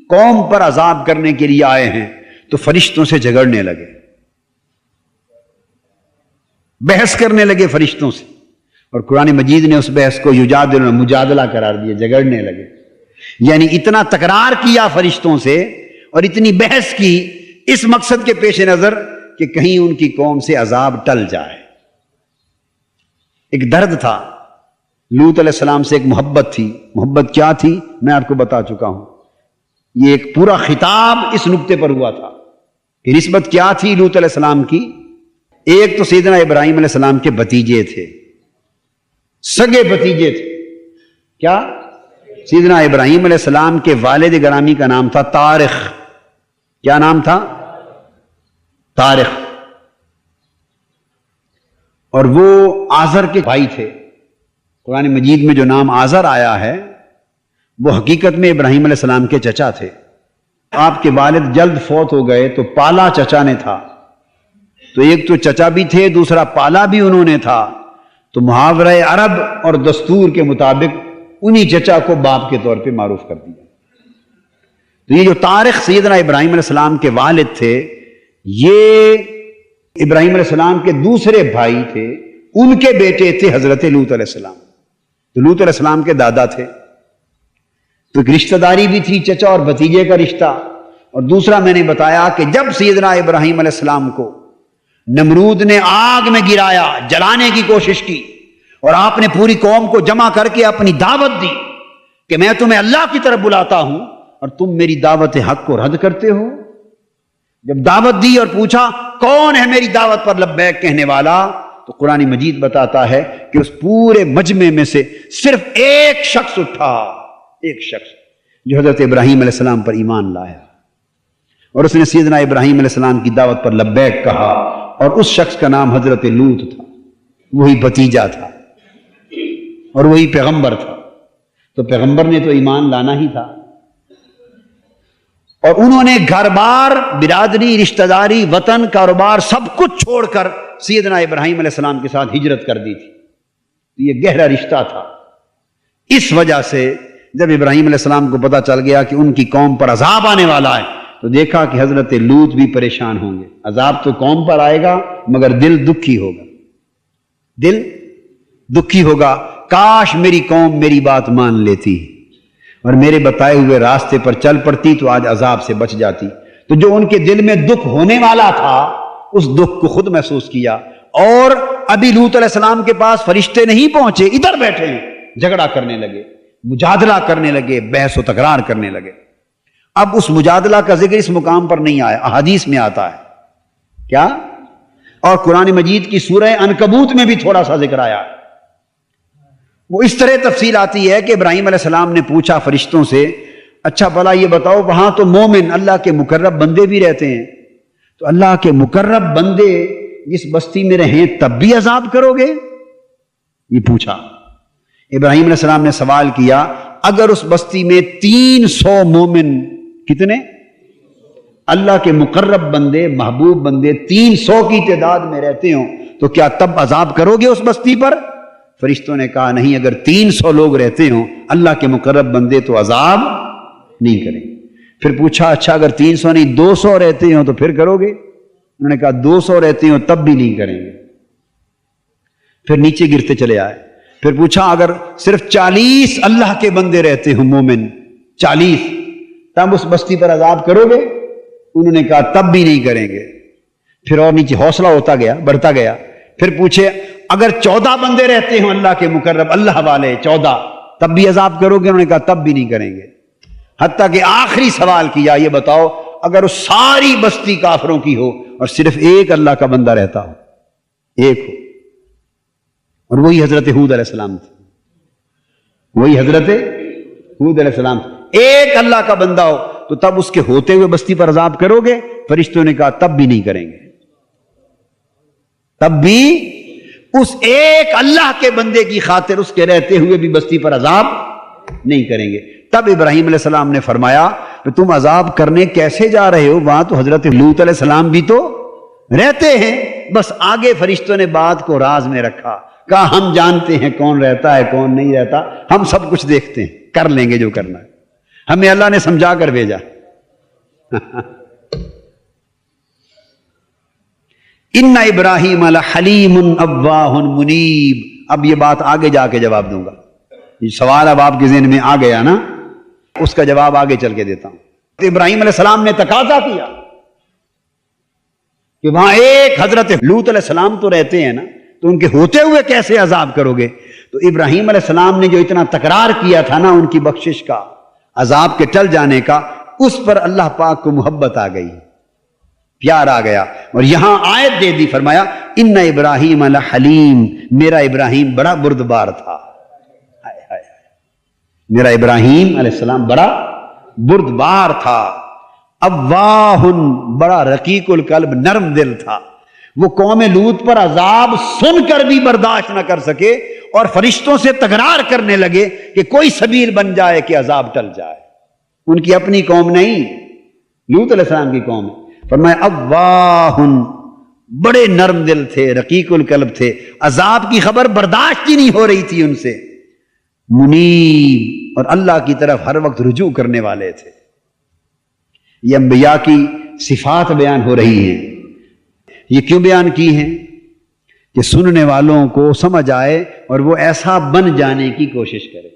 قوم پر عذاب کرنے کے لیے آئے ہیں، تو فرشتوں سے جھگڑنے لگے۔ بحث کرنے لگے فرشتوں سے، اور قرآن مجید نے اس بحث کو یجادلون مجادلہ قرار دیا، جھگڑنے لگے، یعنی اتنا تکرار کیا فرشتوں سے اور اتنی بحث کی اس مقصد کے پیش نظر کہ کہیں ان کی قوم سے عذاب ٹل جائے۔ ایک درد تھا، لوط علیہ السلام سے ایک محبت تھی۔ محبت کیا تھی میں آپ کو بتا چکا ہوں، یہ ایک پورا خطاب اس نقطے پر ہوا تھا کہ نسبت کیا تھی لوط علیہ السلام کی۔ ایک تو سیدنا ابراہیم علیہ السلام کے بھتیجے تھے، سگے بھتیجے تھے۔ کیا؟ سیدنا ابراہیم علیہ السلام کے والد گرامی کا نام تھا طارخ۔ کیا نام تھا؟ طارخ۔ اور وہ آزر کے بھائی تھے۔ قرآن مجید میں جو نام آزر آیا ہے وہ حقیقت میں ابراہیم علیہ السلام کے چچا تھے۔ آپ کے والد جلد فوت ہو گئے تو پالا چچا نے تھا، تو ایک تو چچا بھی تھے، دوسرا پالا بھی انہوں نے تھا، تو محاورہ عرب اور دستور کے مطابق انہی چچا کو باپ کے طور پہ معروف کر دیا۔ تو یہ جو طارخ سیدنا ابراہیم علیہ السلام کے والد تھے، یہ ابراہیم علیہ السلام کے دوسرے بھائی تھے، ان کے بیٹے تھے حضرت لوط علیہ السلام۔ تو لوط علیہ السلام کے دادا تھے، تو ایک رشتہ داری بھی تھی، چچا اور بھتیجے کا رشتہ۔ اور دوسرا میں نے بتایا کہ جب سیدنا ابراہیم علیہ السلام کو نمرود نے آگ میں گرایا، جلانے کی کوشش کی، اور آپ نے پوری قوم کو جمع کر کے اپنی دعوت دی کہ میں تمہیں اللہ کی طرف بلاتا ہوں اور تم میری دعوت حق کو رد کرتے ہو۔ جب دعوت دی اور پوچھا کون ہے میری دعوت پر لبیک کہنے والا، تو قرآن مجید بتاتا ہے کہ اس پورے مجمع میں سے صرف ایک شخص اٹھا، ایک شخص جو حضرت ابراہیم علیہ السلام پر ایمان لایا، اور اس نے سیدنا ابراہیم علیہ السلام کی دعوت پر لبیک کہا، اور اس شخص کا نام حضرت لوط تھا، وہی بھتیجا تھا اور وہی پیغمبر تھا۔ تو پیغمبر نے تو ایمان لانا ہی تھا، اور انہوں نے گھر بار، برادری، رشتہ داری، وطن، کاروبار سب کچھ چھوڑ کر سیدنا ابراہیم علیہ السلام کے ساتھ ہجرت کر دی تھی۔ یہ گہرا رشتہ تھا۔ اس وجہ سے جب ابراہیم علیہ السلام کو پتا چل گیا کہ ان کی قوم پر عذاب آنے والا ہے، تو دیکھا کہ حضرت لوط بھی پریشان ہوں گے۔ عذاب تو قوم پر آئے گا مگر دل دکھی ہوگا، دل دکھی ہوگا۔ کاش میری قوم میری بات مان لیتی اور میرے بتائے ہوئے راستے پر چل پڑتی تو آج عذاب سے بچ جاتی۔ تو جو ان کے دل میں دکھ ہونے والا تھا، اس دکھ کو خود محسوس کیا، اور ابھی لوط علیہ السلام کے پاس فرشتے نہیں پہنچے، ادھر بیٹھے ہیں، جھگڑا کرنے لگے، مجادلہ کرنے لگے، بحث و تکرار کرنے لگے۔ اب اس مجادلہ کا ذکر اس مقام پر نہیں آیا، احادیث میں آتا ہے۔ کیا؟ اور قرآن مجید کی سورہ عنکبوت میں بھی تھوڑا سا ذکر آیا ہے۔ وہ اس طرح تفصیل آتی ہے کہ ابراہیم علیہ السلام نے پوچھا فرشتوں سے، اچھا بھلا یہ بتاؤ وہاں تو مومن اللہ کے مقرب بندے بھی رہتے ہیں، تو اللہ کے مقرب بندے جس بستی میں رہیں تب بھی عذاب کرو گے؟ یہ پوچھا۔ ابراہیم علیہ السلام نے سوال کیا، اگر اس بستی میں 300 مومن، کتنے؟ اللہ کے مقرب بندے، محبوب بندے 300 کی تعداد میں رہتے ہوں تو کیا تب عذاب کرو گے اس بستی پر؟ فرشتوں نے کہا نہیں، اگر 300 لوگ رہتے ہوں اللہ کے مقرب بندے تو عذاب نہیں کریں گے۔ پھر پوچھا اچھا اگر 300 نہیں 200 رہتے ہوں تو پھر کرو گے؟ انہوں نے کہا 200 رہتے ہوں تب بھی نہیں کریں گے۔ پھر نیچے گرتے چلے آئے۔ پھر پوچھا اگر صرف 40 اللہ کے بندے رہتے ہوں مومن، 40، تب اس بستی پر عذاب کرو گے؟ انہوں نے کہا تب بھی نہیں کریں گے۔ پھر اور نیچے حوصلہ ہوتا گیا، بڑھتا گیا۔ پھر پوچھے اگر 14 بندے رہتے ہوں اللہ کے مقرب، اللہ والے 14، تب بھی عذاب کرو گے؟ انہوں نے کہا تب بھی نہیں کریں گے۔ حتیٰ کہ آخری سوال کیا، یہ بتاؤ اگر اس ساری بستی کافروں کی ہو اور صرف ایک اللہ کا بندہ رہتا ہو، ایک ہو، اور وہی حضرت ہود علیہ السلام تھے، وہی حضرت ہود علیہ السلام تھے، ایک اللہ کا بندہ ہو تو تب اس کے ہوتے ہوئے بستی پر عذاب کرو گے؟ فرشتوں نے کہا تب بھی نہیں کریں گے، تب بھی اس ایک اللہ کے بندے کی خاطر اس کے رہتے ہوئے بھی بستی پر عذاب نہیں کریں گے۔ تب ابراہیم علیہ السلام نے فرمایا کہ تم عذاب کرنے کیسے جا رہے ہو؟ وہاں تو حضرت لوط علیہ السلام بھی تو رہتے ہیں۔ بس آگے فرشتوں نے بات کو راز میں رکھا، کہا ہم جانتے ہیں کون رہتا ہے کون نہیں رہتا، ہم سب کچھ دیکھتے ہیں، کر لیں گے جو کرنا ہے، ہمیں اللہ نے سمجھا کر بھیجا۔ ان ابراہیم لحلیم اواہ منیب. اب یہ بات آگے جا کے جواب دوں گا. یہ سوال اب آپ کے ذہن میں آ گیا نا, اس کا جواب آگے چل کے دیتا ہوں. تو ابراہیم علیہ السلام نے تقاضا کیا کہ وہاں ایک حضرت لوط علیہ السلام تو رہتے ہیں نا, تو ان کے ہوتے ہوئے کیسے عذاب کرو گے؟ تو ابراہیم علیہ السلام نے جو اتنا تکرار کیا تھا نا ان کی بخشش کا, عذاب کے ٹل جانے کا, اس پر اللہ پاک کو محبت آ گئی, پیار آ گیا, اور یہاں آیت دے دی, فرمایا ان ابراہیم لحلیم, میرا ابراہیم بڑا بردبار تھا. میرا ابراہیم علیہ السلام بڑا بردبار تھا. اواہ, بڑا رقیق القلب, نرم دل تھا. وہ قوم لوط پر عذاب سن کر بھی برداشت نہ کر سکے اور فرشتوں سے تکرار کرنے لگے کہ کوئی سبیل بن جائے کہ عذاب ٹل جائے. ان کی اپنی قوم نہیں, لوط علیہ السلام کی قوم ہے. فرمایا اواہ, بڑے نرم دل تھے, رقیق القلب تھے, عذاب کی خبر برداشت ہی نہیں ہو رہی تھی ان سے. منیب, اور اللہ کی طرف ہر وقت رجوع کرنے والے تھے. یہ انبیاء کی صفات بیان ہو رہی ہیں. یہ کیوں بیان کی ہیں؟ کہ سننے والوں کو سمجھ آئے اور وہ ایسا بن جانے کی کوشش کرے.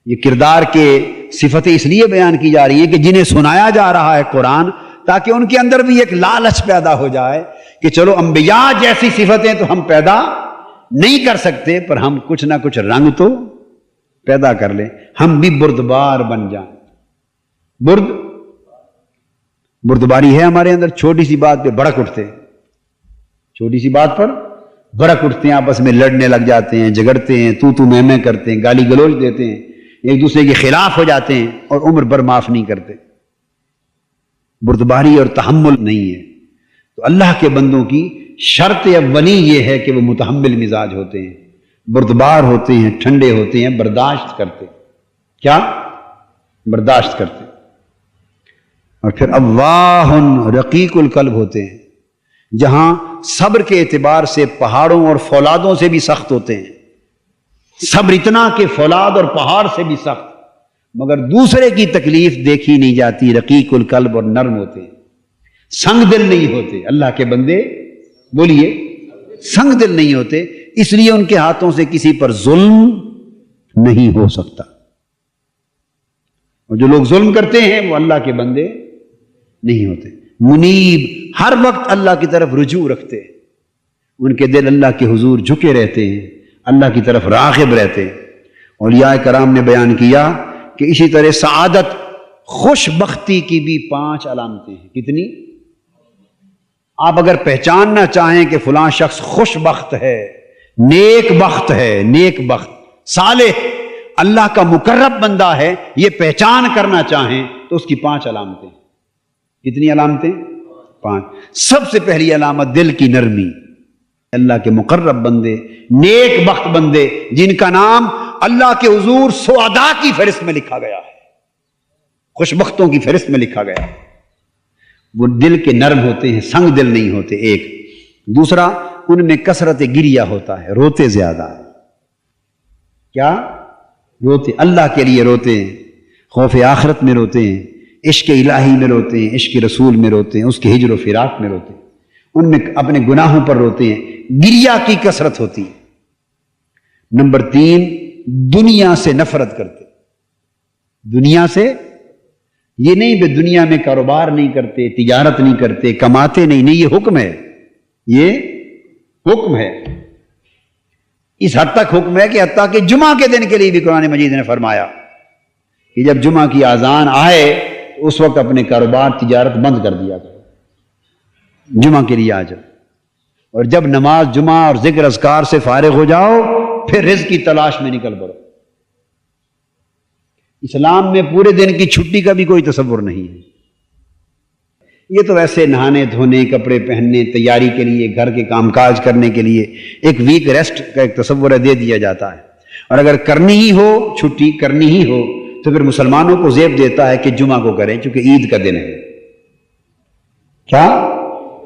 یہ کردار کے صفتیں اس لیے بیان کی جا رہی ہیں کہ جنہیں سنایا جا رہا ہے قرآن, تاکہ ان کے اندر بھی ایک لالچ پیدا ہو جائے کہ چلو انبیاء جیسی صفتیں تو ہم پیدا نہیں کر سکتے, پر ہم کچھ نہ کچھ رنگ تو پیدا کر لیں, ہم بھی بردبار بن جائیں. بردباری ہے ہمارے اندر. چھوٹی سی بات پہ بڑک اٹھتے ہیں, چھوٹی سی بات پر بڑک اٹھتے ہیں, آپس میں لڑنے لگ جاتے ہیں, جھگڑتے ہیں, تو میں کرتے ہیں, گالی گلوچ دیتے ہیں, ایک دوسرے کے خلاف ہو جاتے ہیں اور عمر بھر معاف نہیں کرتے. بردباری اور تحمل نہیں ہے. تو اللہ کے بندوں کی شرط اولی یہ ہے کہ وہ متحمل مزاج ہوتے ہیں, بردبار ہوتے ہیں, ٹھنڈے ہوتے ہیں, برداشت کرتے. کیا برداشت کرتے. اور پھر اواہ, رقیق القلب ہوتے ہیں, جہاں صبر کے اعتبار سے پہاڑوں اور فولادوں سے بھی سخت ہوتے ہیں. صبر اتنا کہ فولاد اور پہاڑ سے بھی سخت, مگر دوسرے کی تکلیف دیکھی نہیں جاتی. رقیق القلب اور نرم ہوتے ہیں, سنگ دل نہیں ہوتے. اللہ کے بندے بولیے, سنگ دل نہیں ہوتے, اس لیے ان کے ہاتھوں سے کسی پر ظلم نہیں ہو سکتا. اور جو لوگ ظلم کرتے ہیں وہ اللہ کے بندے نہیں ہوتے. منیب, ہر وقت اللہ کی طرف رجوع رکھتے, ان کے دل اللہ کے حضور جھکے رہتے ہیں, اللہ کی طرف راغب رہتے ہیں. اولیاء کرام نے بیان کیا کہ اسی طرح سعادت, خوش بختی کی بھی 5 علامتیں ہیں. کتنی؟ آپ اگر پہچاننا چاہیں کہ فلاں شخص خوش بخت ہے, نیک بخت ہے, نیک بخت, صالح, اللہ کا مقرب بندہ ہے, یہ پہچان کرنا چاہیں تو اس کی 5 علامتیں. کتنی علامتیں؟ 5. سب سے پہلی علامت دل کی نرمی. اللہ کے مقرب بندے, نیک بخت بندے, جن کا نام اللہ کے حضور سعداء کی فہرست میں لکھا گیا ہے, خوش بختوں کی فہرست میں لکھا گیا ہے, وہ دل کے نرم ہوتے ہیں, سنگ دل نہیں ہوتے. ایک. دوسرا, ان میں کثرت گریہ ہوتا ہے, روتے زیادہ ہے. کیا روتے؟ اللہ کے لیے روتے ہیں, خوف آخرت میں روتے ہیں, عشق الہی میں روتے ہیں, عشق رسول میں روتے ہیں, اس کے ہجر و فراق میں روتے ہیں, ان میں اپنے گناہوں پر روتے ہیں. گریہ کی کثرت ہوتی ہے. نمبر 3, دنیا سے نفرت کرتے. دنیا سے, یہ نہیں کہ دنیا میں کاروبار نہیں کرتے, تجارت نہیں کرتے, کماتے نہیں, یہ حکم ہے, یہ حکم ہے. اس حد تک حکم ہے کہ حتیٰ کہ جمعہ کے دن کے لیے بھی قرآن مجید نے فرمایا کہ جب جمعہ کی اذان آئے تو اس وقت اپنے کاروبار تجارت بند کر دیا کرو, جمعہ کے لیے آ جاؤ, اور جب نماز جمعہ اور ذکر اذکار سے فارغ ہو جاؤ پھر رزق کی تلاش میں نکل پڑو. اسلام میں پورے دن کی چھٹی کا بھی کوئی تصور نہیں ہے. یہ تو ویسے نہانے دھونے, کپڑے پہننے, تیاری کے لیے, گھر کے کام کاج کرنے کے لیے ایک ویک ریسٹ کا ایک تصور دے دیا جاتا ہے. اور اگر کرنی ہی ہو, چھٹی کرنی ہی ہو, تو پھر مسلمانوں کو زیب دیتا ہے کہ جمعہ کو کریں چونکہ عید کا دن ہے. کیا؟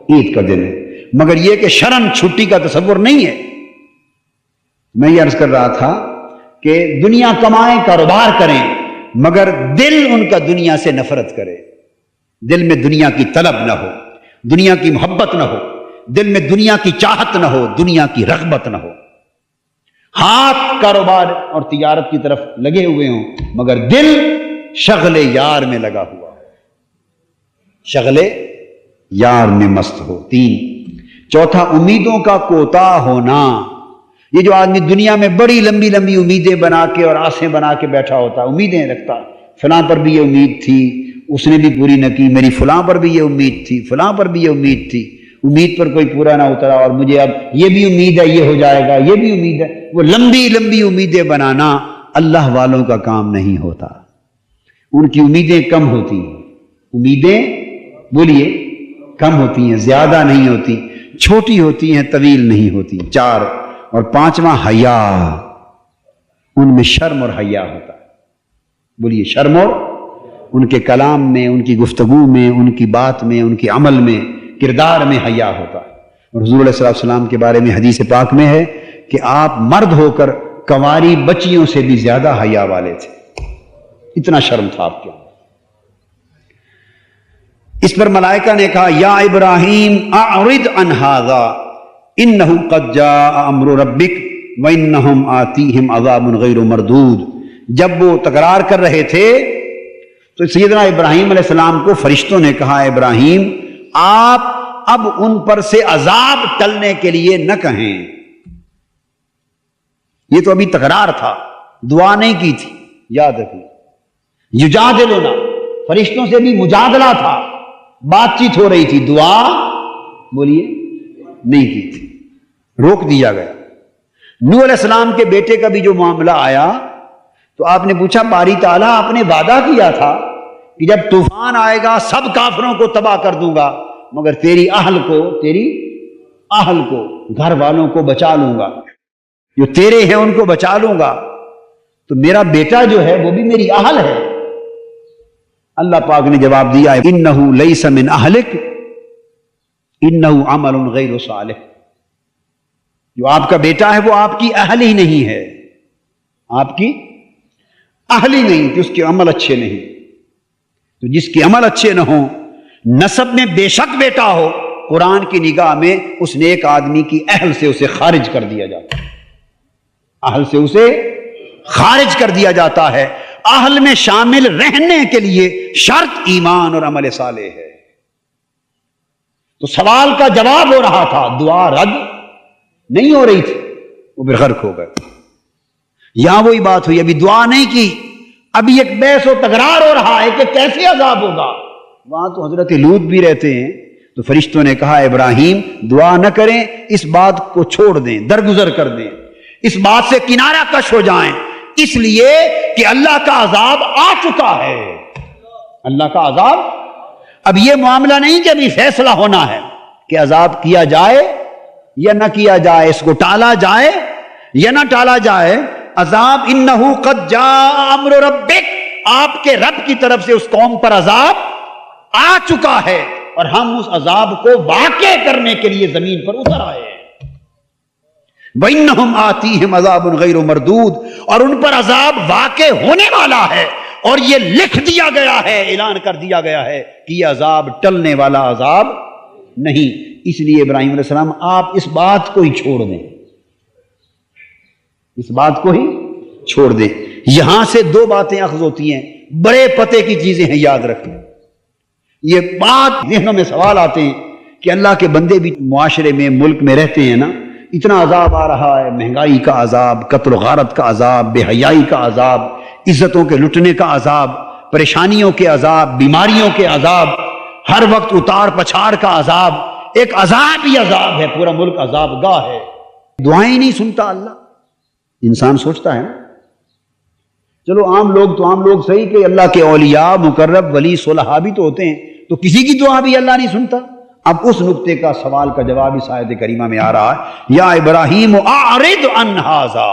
عید کا دن ہے. مگر یہ کہ شرعاً چھٹی کا تصور نہیں ہے. میں یہ عرض کر رہا تھا کہ دنیا کمائیں, کاروبار کریں, مگر دل ان کا دنیا سے نفرت کرے, دل میں دنیا کی طلب نہ ہو. دنیا کی محبت نہ ہو، دل میں دنیا کی چاہت نہ ہو، دنیا کی رغبت نہ ہو، ہاتھ کاروبار اور تجارت کی طرف لگے ہوئے ہوں مگر دل شغل یار میں لگا ہوا ہو، شغل یار میں مست ہو۔ 3، چوتھا امیدوں کا کوتا ہونا۔ یہ جو آدمی دنیا میں بڑی لمبی لمبی امیدیں بنا کے اور آسیں بنا کے بیٹھا ہوتا، امیدیں رکھتا، فلاں پر بھی یہ امید تھی اس نے بھی پوری نہ کی، میری فلاں پر بھی یہ امید تھی، فلاں پر بھی یہ امید تھی، امید پر کوئی پورا نہ اترا، اور مجھے اب یہ بھی امید ہے یہ ہو جائے گا، یہ بھی امید ہے۔ وہ لمبی لمبی امیدیں بنانا اللہ والوں کا کام نہیں ہوتا، ان کی امیدیں کم ہوتی ہیں، امیدیں بولیے کم ہوتی ہیں، زیادہ نہیں ہوتی، چھوٹی ہوتی ہیں، طویل نہیں ہوتی۔ 4 اور 5واں حیا، ان میں شرم اور حیا ہوتا ہے، بولیے شرم، اور ان کے کلام میں، ان کی گفتگو میں، ان کی بات میں، ان کے عمل میں، کردار میں حیا ہوتا ہے۔ اور حضور علیہ السلام کے بارے میں حدیث پاک میں ہے کہ آپ مرد ہو کر کنواری بچیوں سے بھی زیادہ حیا والے تھے، اتنا شرم تھا آپ کے اندر۔ اس پر ملائکہ نے کہا یا ابراہیم اعرض عن ھذا انہ قد جاء امر ربک وانہم آتیہم عذاب غیر مردود۔ جب وہ تکرار کر رہے تھے تو سیدنا ابراہیم علیہ السلام کو فرشتوں نے کہا ابراہیم آپ اب ان پر سے عذاب ٹلنے کے لیے نہ کہیں، یہ تو ابھی تکرار تھا، دعا نہیں کی تھی، یاد رکھیے۔ یجادلنا، فرشتوں سے بھی مجادلہ تھا، بات چیت ہو رہی تھی، دعا بولیے نہیں کی تھی، روک دیا گیا۔ نوح علیہ السلام کے بیٹے کا بھی جو معاملہ آیا تو آپ نے پوچھا باری تعالیٰ آپ نے وعدہ کیا تھا کہ جب طوفان آئے گا سب کافروں کو تباہ کر دوں گا مگر تیری اہل کو گھر والوں کو بچا لوں گا، جو تیرے ہیں ان کو بچا لوں گا، تو میرا بیٹا جو ہے وہ بھی میری اہل ہے۔ اللہ پاک نے جواب دیا انہ لیس من اہلک انہ عمل غیر صالح، جو آپ کا بیٹا ہے وہ آپ کی اہل ہی نہیں ہے، آپ کی اہل ہی نہیں، کہ اس کے عمل اچھے نہیں، تو جس کے عمل اچھے نہ ہوں، نسب میں بے شک بیٹا ہو، قرآن کی نگاہ میں اس نیک آدمی کی اہل سے اسے خارج کر دیا جاتا ہے، اہل سے اسے خارج کر دیا جاتا ہے۔ اہل میں شامل رہنے کے لیے شرط ایمان اور عمل صالح ہے۔ تو سوال کا جواب ہو رہا تھا، دعا رد نہیں ہو رہی تھی، وہ پھر غرق ہو گئے۔ یہاں وہی بات ہوئی، ابھی دعا نہیں کی، ابھی ایک بحث و تکرار ہو رہا ہے کہ کیسے عذاب ہوگا۔ وہاں تو حضرت لوط بھی رہتے ہیں، تو فرشتوں نے کہا ابراہیم دعا نہ کریں، اس بات کو چھوڑ دیں، درگزر کر دیں، اس بات سے کنارہ کش ہو جائیں، اس لیے کہ اللہ کا عذاب آ چکا ہے۔ اللہ کا عذاب، اب یہ معاملہ نہیں کہ ابھی فیصلہ ہونا ہے کہ عذاب کیا جائے یا نہ کیا جائے، اس کو ٹالا جائے یا نہ ٹالا جائے۔ عذاب انہ قد جاء امر ربک، آپ کے رب کی طرف سے اس قوم پر عذاب آ چکا ہے، اور ہم اس عذاب کو واقع کرنے کے لیے زمین پر اتر آئے ہیں۔ وَإِنَّهُمْ آتِيهِمْ عَذَابٌ غَيْرُ مَرْدُودٌ، اور ان پر عذاب واقع ہونے والا ہے، اور یہ لکھ دیا گیا ہے، اعلان کر دیا گیا ہے کہ یہ عذاب ٹلنے والا عذاب نہیں۔ اس لیے ابراہیم علیہ السلام آپ اس بات کو ہی چھوڑ دیں، اس بات کو ہی چھوڑ دیں۔ یہاں سے 2 باتیں اخذ ہوتی ہیں، بڑے پتے کی چیزیں ہیں، یاد رکھیں۔ یہ بات ذہنوں میں سوال آتے ہیں کہ اللہ کے بندے بھی معاشرے میں، ملک میں رہتے ہیں نا، اتنا عذاب آ رہا ہے، مہنگائی کا عذاب، قتل و غارت کا عذاب، بے حیائی کا عذاب، عزتوں کے لٹنے کا عذاب، پریشانیوں کے عذاب، بیماریوں کے عذاب، ہر وقت اتار پچھاڑ کا عذاب، ایک عذاب ہی عذاب ہے، پورا ملک عذاب گاہ ہے، دعائیں نہیں سنتا اللہ۔ انسان سوچتا ہے نا، چلو عام لوگ تو عام لوگ صحیح کہ اللہ کے اولیاء، مقرب، ولی، صلحاء بھی تو ہوتے ہیں، تو کسی کی دعا بھی اللہ نہیں سنتا۔ اب اس نقطے کا سوال کا جواب اس آیت کریمہ میں آ رہا ہے، یا ابراہیم اعرض عن ھذا۔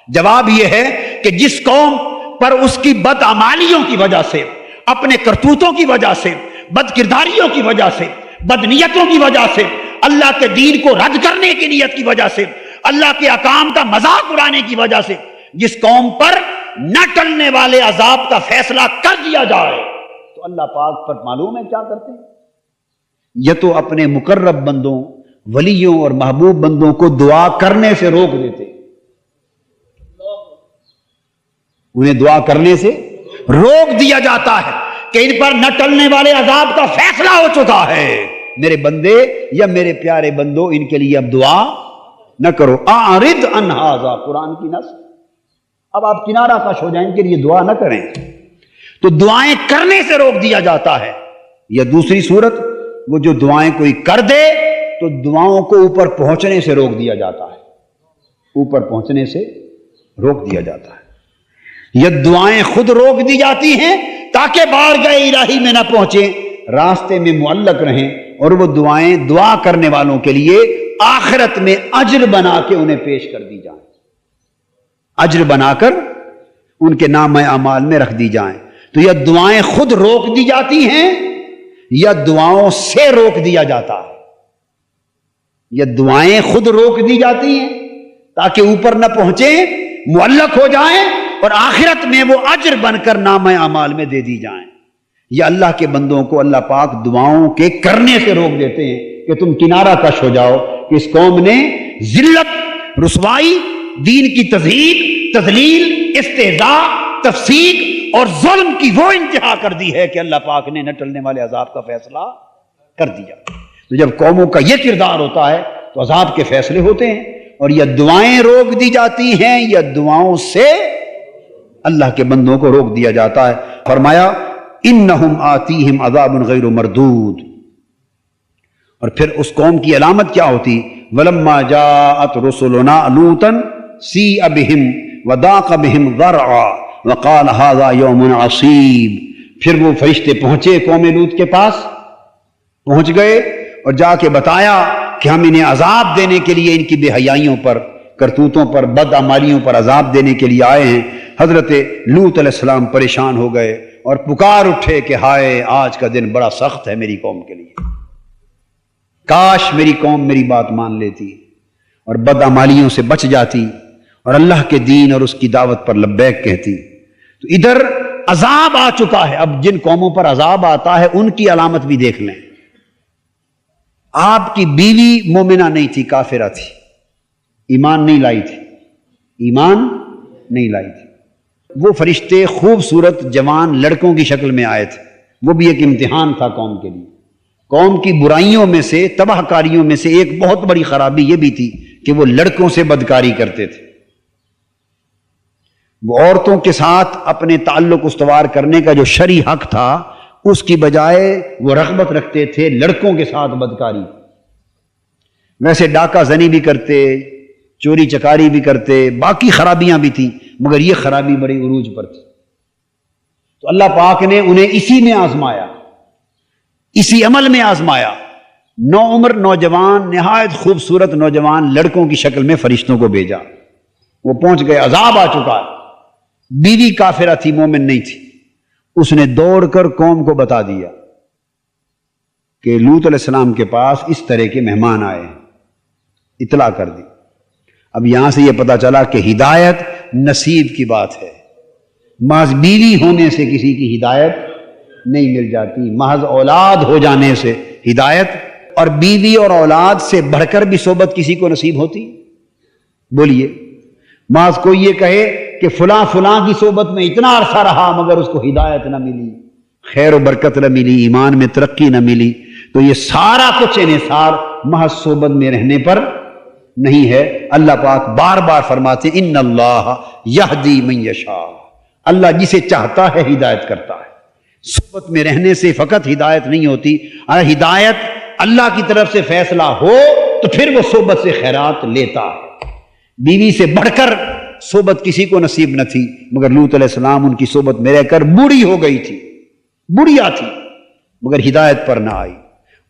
جواب یہ ہے کہ جس قوم پر اس کی بدعمالیوں کی وجہ سے، اپنے کرتوتوں کی وجہ سے، بد کرداریوں کی وجہ سے، بد نیتوں کی وجہ سے، اللہ کے دین کو رد کرنے کی نیت کی وجہ سے، اللہ کے احکام کا مذاق اڑانے کی وجہ سے جس قوم پر نہ ٹلنے والے عذاب کا فیصلہ کر دیا جائے، تو اللہ پاک پر معلوم ہے کیا کرتے ہیں، یا تو اپنے مقرب بندوں، ولیوں اور محبوب بندوں کو دعا کرنے سے روک دیتے، انہیں دعا کرنے سے روک دیا جاتا ہے کہ ان پر نہ ٹلنے والے عذاب کا فیصلہ ہو چکا ہے، میرے بندے یا میرے پیارے بندو ان کے لیے اب دعا نہ کرو۔ اعرض عن ھذا، قرآن کی نص، اب آپ کنارہ کش ہو جائیں، ان کے لیے دعا نہ کریں۔ تو دعائیں کرنے سے روک دیا جاتا ہے۔ یا دوسری صورت، وہ جو دعائیں کوئی کر دے تو دعاؤں کو اوپر پہنچنے سے روک دیا جاتا ہے، اوپر پہنچنے سے روک دیا جاتا ہے۔ یا دعائیں خود روک دی جاتی ہیں تاکہ بارگاہ الہی میں نہ پہنچیں، راستے میں معلق رہیں، اور وہ دعائیں دعا کرنے والوں کے لیے آخرت میں اجر بنا کے انہیں پیش کر دی جائیں، اجر بنا کر ان کے نام اعمال میں رکھ دی جائیں۔ تو یا دعائیں خود روک دی جاتی ہیں یا دعاؤں سے روک دیا جاتا ہے۔ یا دعائیں خود روک دی جاتی ہیں تاکہ اوپر نہ پہنچیں، معلق ہو جائیں، اور آخرت میں وہ اجر بن کر نام اعمال میں دے دی جائیں۔ یا اللہ کے بندوں کو اللہ پاک دعاؤں کے کرنے سے روک دیتے ہیں کہ تم کنارہ کش ہو جاؤ کہ اس قوم نے ذلت، رسوائی، دین کی تذہیب، تذلیل، استہزاء، تفسیق اور ظلم کی وہ انتہا کر دی ہے کہ اللہ پاک نے نہ ٹلنے والے عذاب کا فیصلہ کر دیا۔ تو جب قوموں کا یہ کردار ہوتا ہے تو عذاب کے فیصلے ہوتے ہیں، اور یا دعائیں روک دی جاتی ہیں یا دعاؤں سے اللہ کے بندوں کو روک دیا جاتا ہے۔ فرمایا انہم آتیہم عذاب غیر مردود، اور پھر اس قوم کی علامت کیا ہوتی؟ ولما جاءت رسلنا لوطا سیء بہم وضاق بہم ذرعا وقال ھذا یوم عصیب، پھر وہ فرشتے پہنچے قوم لوط کے پاس، پہنچ گئے اور جا کے بتایا کہ ہم انہیں عذاب دینے کے لیے ان کی بے حیائیوں پر، کرتوتوں پر، بدعمالیوں پر عذاب دینے کے لیے آئے ہیں۔ حضرت لوط علیہ السلام پریشان ہو گئے اور پکار اٹھے کہ ہائے آج کا دن بڑا سخت ہے میری قوم کے لیے، کاش میری قوم میری بات مان لیتی اور بدعمالیوں سے بچ جاتی اور اللہ کے دین اور اس کی دعوت پر لبیک کہتی۔ تو ادھر عذاب آ چکا ہے، اب جن قوموں پر عذاب آتا ہے ان کی علامت بھی دیکھ لیں۔ آپ کی بیوی مومنہ نہیں تھی، کافرہ تھی، ایمان نہیں لائی تھی، ایمان نہیں لائی تھی۔ وہ فرشتے خوبصورت جوان لڑکوں کی شکل میں آئے تھے، وہ بھی ایک امتحان تھا قوم کے لیے۔ قوم کی برائیوں میں سے، تباہ کاریوں میں سے ایک بہت بڑی خرابی یہ بھی تھی کہ وہ لڑکوں سے بدکاری کرتے تھے۔ وہ عورتوں کے ساتھ اپنے تعلق استوار کرنے کا جو شرعی حق تھا اس کی بجائے وہ رغبت رکھتے تھے لڑکوں کے ساتھ بدکاری۔ ویسے ڈاکہ زنی بھی کرتے، چوری چکاری بھی کرتے، باقی خرابیاں بھی تھیں، مگر یہ خرابی بڑی عروج پر تھی۔ تو اللہ پاک نے انہیں اسی میں آزمایا، اسی عمل میں آزمایا۔ نوعمر نوجوان، نہایت خوبصورت نوجوان لڑکوں کی شکل میں فرشتوں کو بھیجا، وہ پہنچ گئے، عذاب آ چکا ہے۔ بیوی کافرہ تھی، مومن نہیں تھی، اس نے دوڑ کر قوم کو بتا دیا کہ لوط علیہ السلام کے پاس اس طرح کے مہمان آئے ہیں، اطلاع کر دی۔ اب یہاں سے یہ پتا چلا کہ ہدایت نصیب کی بات ہے، محض بیوی ہونے سے کسی کی ہدایت نہیں مل جاتی، محض اولاد ہو جانے سے ہدایت، اور بیوی اور اولاد سے بڑھ کر بھی صحبت کسی کو نصیب ہوتی؟ بولیے، محض کوئی یہ کہے کہ فلاں فلاں کی صحبت میں اتنا عرصہ رہا مگر اس کو ہدایت نہ ملی، خیر و برکت نہ ملی، ایمان میں ترقی نہ ملی، تو یہ سارا کچھ انحصار محض صحبت میں رہنے پر نہیں ہے۔ اللہ پاک بار بار فرماتے ان اللہ یہدی من یشاء، اللہ جسے چاہتا ہے ہدایت کرتا ہے۔ صحبت میں رہنے سے فقط ہدایت نہیں ہوتی، اگر ہدایت اللہ کی طرف سے فیصلہ ہو تو پھر وہ صحبت سے خیرات لیتا ہے۔ بیوی سے بڑھ کر صحبت کسی کو نصیب نہ تھی، مگر لوط علیہ السلام ان کی صحبت میں رہ کر بوڑھی ہو گئی تھی، بڑھیا تھی مگر ہدایت پر نہ آئی۔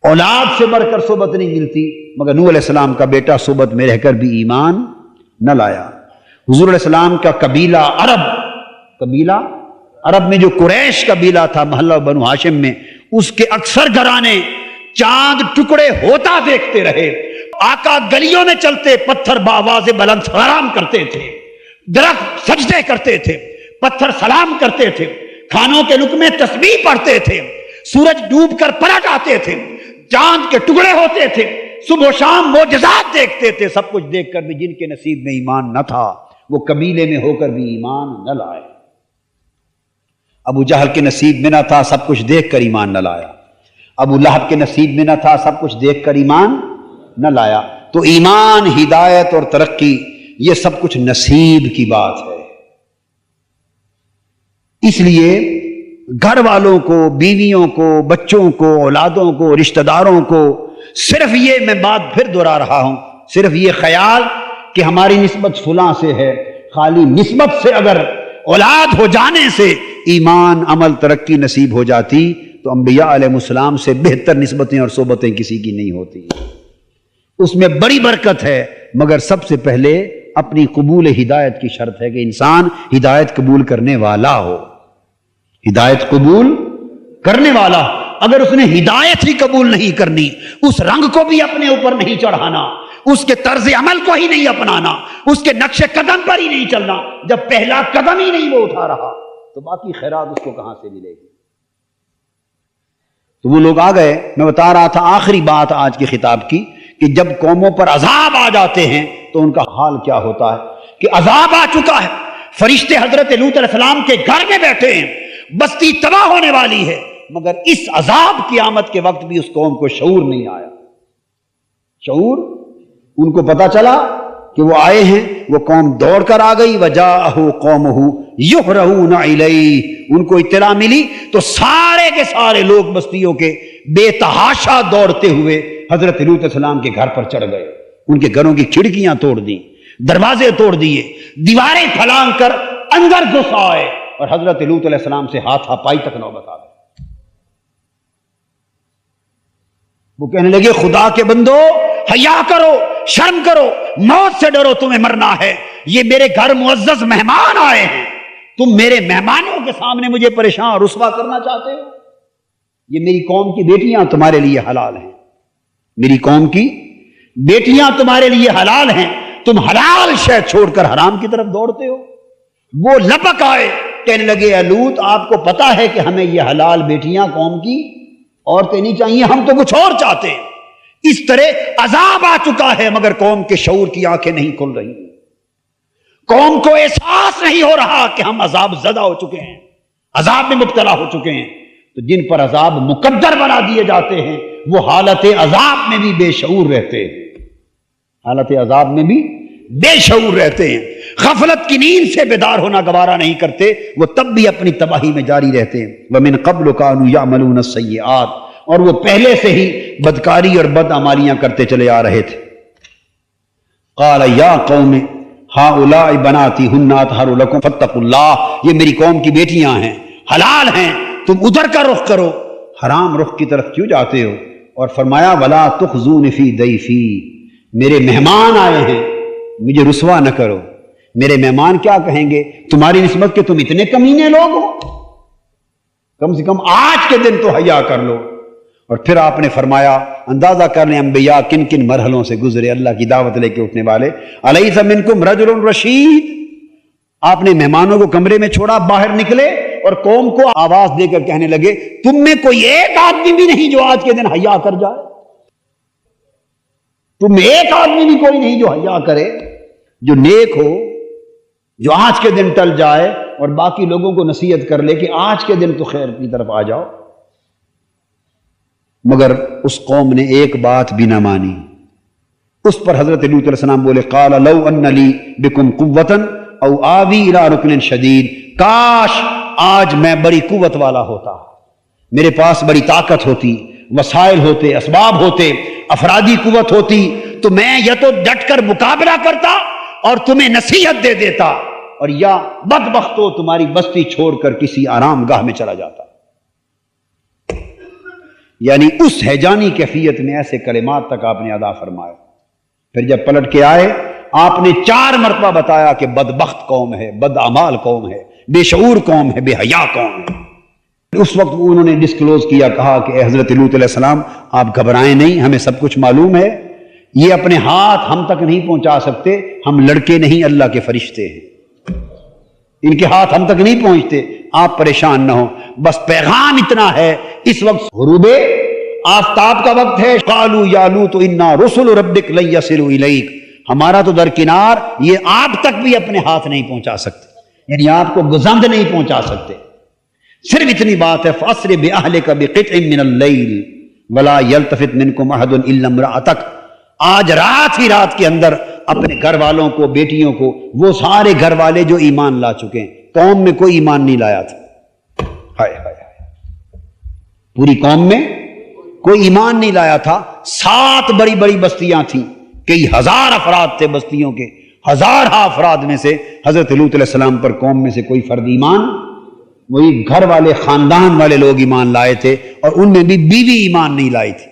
اولاد سے بڑھ کر صحبت نہیں ملتی، مگر نوح علیہ السلام کا بیٹا صحبت میں رہ کر بھی ایمان نہ لایا۔ حضور علیہ السلام کا قبیلہ عرب میں جو قریش قبیلہ تھا محلہ بنو ہاشم میں، اس کے اکثر گھرانے چاند ٹکڑے ہوتا دیکھتے رہے۔ آقا گلیوں میں چلتے پتھر بآواز بلند حرام کرتے تھے، درخت سجدے کرتے تھے، پتھر سلام کرتے تھے، کھانوں کے لقمے تسبیح پڑھتے تھے، سورج ڈوب کر پلٹ آتے تھے، چاند کے ٹکڑے ہوتے تھے، صبح و شام معجزات دیکھتے تھے، سب کچھ دیکھ کر بھی جن کے نصیب میں ایمان نہ تھا وہ قبیلے میں ہو کر بھی ایمان نہ لائے۔ ابو جہل کے نصیب میں نہ تھا، سب کچھ دیکھ کر ایمان نہ لایا۔ ابو لہب کے نصیب میں نہ تھا، سب کچھ دیکھ کر ایمان نہ لایا۔ تو ایمان، ہدایت اور ترقی یہ سب کچھ نصیب کی بات ہے۔ اس لیے گھر والوں کو، بیویوں کو، بچوں کو، اولادوں کو، رشتہ داروں کو صرف یہ، میں بات پھر دہرا رہا ہوں، صرف یہ خیال کہ ہماری نسبت فلاں سے ہے، خالی نسبت سے اگر اولاد ہو جانے سے ایمان، عمل، ترقی نصیب ہو جاتی تو انبیاء علیہ السلام سے بہتر نسبتیں اور صحبتیں کسی کی نہیں ہوتی۔ اس میں بڑی برکت ہے، مگر سب سے پہلے اپنی قبول ہدایت کی شرط ہے کہ انسان ہدایت قبول کرنے والا ہو، ہدایت قبول کرنے والا۔ اگر اس نے ہدایت ہی قبول نہیں کرنی، اس رنگ کو بھی اپنے اوپر نہیں چڑھانا، اس کے طرز عمل کو ہی نہیں اپنانا، اس کے نقش قدم پر ہی نہیں چلنا، جب پہلا قدم ہی نہیں وہ اٹھا رہا تو باقی خیرات اس کو کہاں سے ملے گی؟ تو وہ لوگ آ گئے، میں بتا رہا تھا آخری بات آج کے خطاب کی، کہ جب قوموں پر عذاب آ جاتے ہیں تو ان کا حال کیا ہوتا ہے، کہ عذاب آ چکا ہے، فرشتے حضرت لوط علیہ السلام کے گھر میں بیٹھے ہیں، بستی تباہ ہونے والی ہے، مگر اس عذاب کی آمد کے وقت بھی اس قوم کو شعور نہیں آیا۔ شعور، ان کو پتا چلا کہ وہ آئے ہیں، وہ قوم دوڑ کر آ گئی، وجاءہ قومہ یہرعون الیہ، ان کو اطلاع ملی تو سارے کے سارے لوگ بستیوں کے بے تحاشا دوڑتے ہوئے حضرت لوط علیہ السلام کے گھر پر چڑھ گئے، ان کے گھروں کی کھڑکیاں توڑ دیں، دروازے توڑ دیے، دیواریں پھلانگ کر اندر گھس آئے اور حضرت لوط علیہ السلام سے ہاتھا پائی تک نوبت آ گئی۔ وہ کہنے لگے خدا کے بندو، حیا کرو، شرم کرو، موت سے ڈرو، تمہیں مرنا ہے، یہ میرے گھر معزز مہمان آئے ہیں، تم میرے مہمانوں کے سامنے مجھے پریشان اور رسوا کرنا چاہتے ہو؟ یہ میری قوم کی بیٹیاں تمہارے لیے حلال ہیں، میری قوم کی بیٹیاں تمہارے لیے حلال ہیں، تم حلال شے چھوڑ کر حرام کی طرف دوڑتے ہو۔ وہ لپک آئے، کہنے لگے اے لوط، آپ کو پتا ہے کہ ہمیں یہ حلال بیٹیاں قوم کی عورتیں نہیں چاہیے، ہم تو کچھ اور چاہتے ہیں۔ اس طرح عذاب آ چکا ہے مگر قوم کے شعور کی آنکھیں نہیں کھل رہی، قوم کو احساس نہیں ہو رہا کہ ہم عذاب زدہ ہو چکے ہیں، عذاب میں مبتلا ہو چکے ہیں۔ تو جن پر عذاب مقدر بنا دیے جاتے ہیں وہ حالت عذاب میں بھی بے شعور رہتے ہیں، حالت عذاب میں بھی بے شعور رہتے ہیں، غفلت کی نیند سے بیدار ہونا گوارا نہیں کرتے، وہ تب بھی اپنی تباہی میں جاری رہتے ہیں۔ وَمِن قَبْلُ كَانُوا يَعْمَلُونَ السَّيِّئَاتِ، اور وہ پہلے سے ہی بدکاری اور بدعمالیاں کرتے چلے آ رہے تھے۔ قَالَ يَا قَوْمِ هَؤُلَاءِ بَنَاتِي هُنَّ أَطْهَرُ لَكُمْ فَاتَّقُوا اللَّهَ، یہ میری قوم کی بیٹیاں ہیں، حلال ہیں، تم ادھر کا رخ کرو، حرام رخ کی طرف کیوں جاتے ہو؟ اور فرمایا وَلَا تُخْزُونِ فِي ضَيْفِي، میرے مہمان آئے ہیں، مجھے رسوا نہ کرو۔ میرے مہمان کیا کہیں گے تمہاری نسبت کہ تم اتنے کمینے لوگ ہو؟ کم سے کم آج کے دن تو حیا کر لو۔ اور پھر آپ نے فرمایا، اندازہ کر لیں انبیاء کن کن مرحلوں سے گزرے، اللہ کی دعوت لے کے اٹھنے والے۔ الیس منکم رجل رشید، آپ نے مہمانوں کو کمرے میں چھوڑا، باہر نکلے اور قوم کو آواز دے کر کہنے لگے تم میں کوئی ایک آدمی بھی نہیں جو آج کے دن حیا کر جائے، تم میں ایک آدمی بھی کوئی نہیں جو حیا کرے، جو نیک ہو، جو آج کے دن ٹل جائے اور باقی لوگوں کو نصیحت کر لے کہ آج کے دن تو خیر کی طرف آ جاؤ۔ مگر اس قوم نے ایک بات بھی نہ مانی۔ اس پر حضرت لوط علیہ السلام بولے قال لو ان لی بکم قوتا او آوی الی رکن شدید، کاش آج میں بڑی قوت والا ہوتا، میرے پاس بڑی طاقت ہوتی، وسائل ہوتے، اسباب ہوتے، افرادی قوت ہوتی، تو میں یا تو ڈٹ کر مقابلہ کرتا اور تمہیں نصیحت دے دیتا، اور یا بدبختو تمہاری بستی چھوڑ کر کسی آرام گاہ میں چلا جاتا۔ یعنی اس ہیجانی کیفیت میں ایسے کلمات تک آپ نے ادا فرمایا۔ پھر جب پلٹ کے آئے آپ نے 4 مرتبہ بتایا کہ بدبخت قوم ہے، بدعمال قوم ہے، بے شعور قوم ہے، بے حیا قوم ہے۔ اس وقت انہوں نے ڈسکلوز کیا، کہا کہ اے حضرت لوط علیہ السلام آپ گھبرائیں نہیں، ہمیں سب کچھ معلوم ہے، یہ اپنے ہاتھ ہم تک نہیں پہنچا سکتے، ہم لڑکے نہیں اللہ کے فرشتے ہیں، ان کے ہاتھ ہم تک نہیں پہنچتے، آپ پریشان نہ ہو، بس پیغام اتنا ہے اس وقت غروب آفتاب کا وقت ہے، قالوا یا لوط انا رسل ربک لن یصلوا الیک، ہمارا تو درکنار یہ آپ تک بھی اپنے ہاتھ نہیں پہنچا سکتے، یعنی آپ کو گزند نہیں پہنچا سکتے، صرف اتنی بات ہے فَأَسْرِ بِأَهْلِكَ بِقِطْعٍ مِّنَ اللَّيْلِ وَلَا يَلْتَفِتْ مِنْكُمْ أَحَدٌ إِلَّا امْرَأَتَكَ، آج رات ہی رات کے اندر اپنے گھر والوں کو، بیٹیوں کو، وہ سارے گھر والے جو ایمان لا چکے ہیں، قوم میں کوئی ایمان نہیں لایا تھا، ہائے ہائے پوری قوم میں کوئی ایمان نہیں لایا تھا، 7 بڑی بڑی بستیاں تھیں، کئی ہزار افراد تھے بستیوں کے، ہزارہ افراد میں سے حضرت لوط علیہ السلام پر قوم میں سے کوئی فرد ایمان، وہی گھر والے خاندان والے لوگ ایمان لائے تھے، اور ان میں بھی بیوی ایمان نہیں لائی تھی۔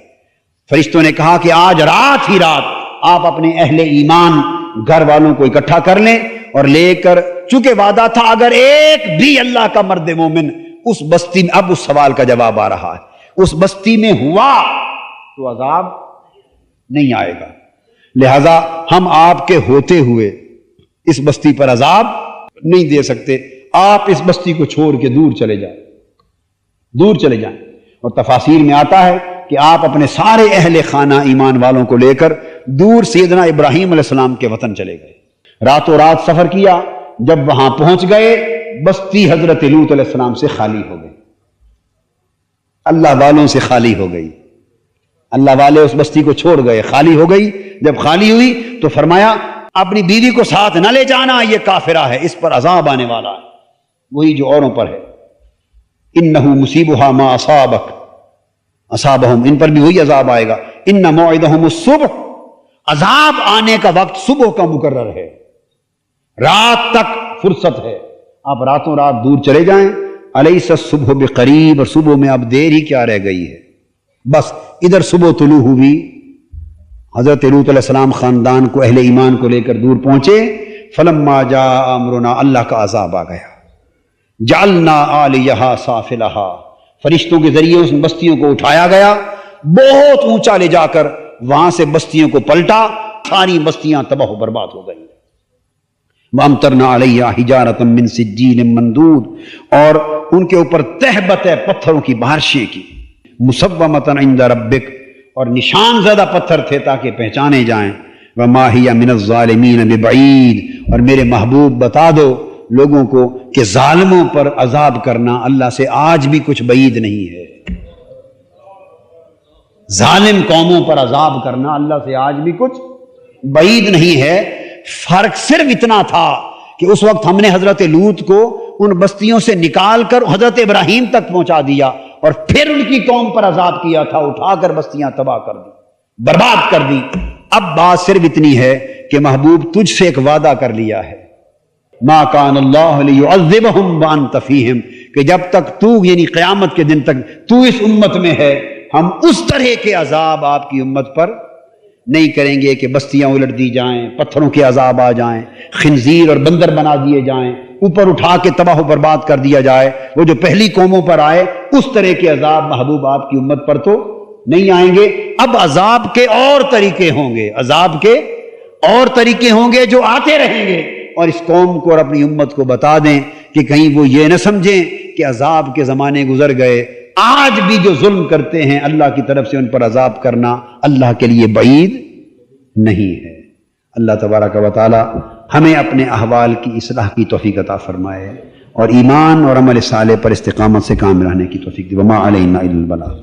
فرشتوں نے کہا کہ آج رات ہی رات آپ اپنے اہل ایمان گھر والوں کو اکٹھا کر لیں اور لے کر، چونکہ وعدہ تھا اگر ایک بھی اللہ کا مرد مومن اس بستی میں، اب اس سوال کا جواب آ رہا ہے، اس بستی میں ہوا تو عذاب نہیں آئے گا، لہذا ہم آپ کے ہوتے ہوئے اس بستی پر عذاب نہیں دے سکتے، آپ اس بستی کو چھوڑ کے دور چلے جائیں، دور چلے جائیں۔ اور تفاسیر میں آتا ہے کہ آپ اپنے سارے اہل خانہ ایمان والوں کو لے کر دور سیدنا ابراہیم علیہ السلام کے وطن چلے گئے، راتوں رات سفر کیا، جب وہاں پہنچ گئے بستی حضرت لوط علیہ السلام سے خالی ہو گئی، اللہ والوں سے خالی ہو گئی، اللہ والے اس بستی کو چھوڑ گئے، خالی ہو گئی۔ جب خالی ہوئی تو فرمایا اپنی بیوی کو ساتھ نہ لے جانا، یہ کافرہ ہے، اس پر عذاب آنے والا ہے، وہی جو اوروں پر ہے، انہ مصیبہا ما اصابہم، ان پر بھی وہی عذاب آئے گا، ان موعدہم الصبح، عذاب آنے کا وقت صبح کا مقرر ہے، رات تک فرصت ہے، آپ راتوں رات دور چلے جائیں، الیس الصبح بقریب، اور صبح میں اب دیر ہی کیا رہ گئی ہے، بس ادھر صبح طلوع ہوئی، حضرت لوط علیہ السلام خاندان کو، اہل ایمان کو لے کر دور پہنچے، فلما جاء امرنا، اللہ کا عذاب آ گیا، جعلنا عالیہا سافلہا، فرشتوں کے ذریعے اس بستیوں کو اٹھایا گیا، بہت اونچا لے جا کر وہاں سے بستیوں کو پلٹا، ساری بستیاں تباہ و برباد ہو گئیں۔ وَأَمْطَرْنَا عَلَيْهَا حِجَارَةً مِّن سِجِّيلٍ مَّنضُودٍ، اور ان کے اوپر تہبت پتھروں کی بارشیں کی، مُصَوَّمَةً عِندَ رَبِّكَ، اور نشان زدہ پتھر تھے تاکہ پہچانے جائیں، وَمَا هِيَ مِنَ الظَّالِمِينَ بِبَعِيدٍ، اور میرے محبوب بتا دو لوگوں کو کہ ظالموں پر عذاب کرنا اللہ سے آج بھی کچھ بعید نہیں ہے، ظالم قوموں پر عذاب کرنا اللہ سے آج بھی کچھ بعید نہیں ہے۔ فرق صرف اتنا تھا کہ اس وقت ہم نے حضرت لوط کو ان بستیوں سے نکال کر حضرت ابراہیم تک پہنچا دیا، اور پھر ان کی قوم پر عذاب کیا تھا، اٹھا کر بستیاں تباہ کر دی، برباد کر دی۔ اب بات صرف اتنی ہے کہ محبوب تجھ سے ایک وعدہ کر لیا ہے، ما کان اللہ لیعذبہم وانت فیہم، کہ جب تک تو، یعنی قیامت کے دن تک تو اس امت میں ہے، ہم اس طرح کے عذاب آپ کی امت پر نہیں کریں گے کہ بستیاں الٹ دی جائیں، پتھروں کے عذاب آ جائیں، خنزیر اور بندر بنا دیے جائیں، اوپر اٹھا کے تباہ و برباد کر دیا جائے، وہ جو پہلی قوموں پر آئے اس طرح کے عذاب محبوب آپ کی امت پر تو نہیں آئیں گے۔ اب عذاب کے اور طریقے ہوں گے، عذاب کے اور طریقے ہوں گے جو آتے رہیں گے، اور اس قوم کو اور اپنی امت کو بتا دیں کہ کہیں وہ یہ نہ سمجھیں کہ عذاب کے زمانے گزر گئے، آج بھی جو ظلم کرتے ہیں اللہ کی طرف سے ان پر عذاب کرنا اللہ کے لیے بعید نہیں ہے۔ اللہ تبارک و تعالی ہمیں اپنے احوال کی اصلاح کی توفیق عطا فرمائے، اور ایمان اور عمل صالح پر استقامت سے کام رہنے کی توفیق دے۔ وما علینا الا البلاغ۔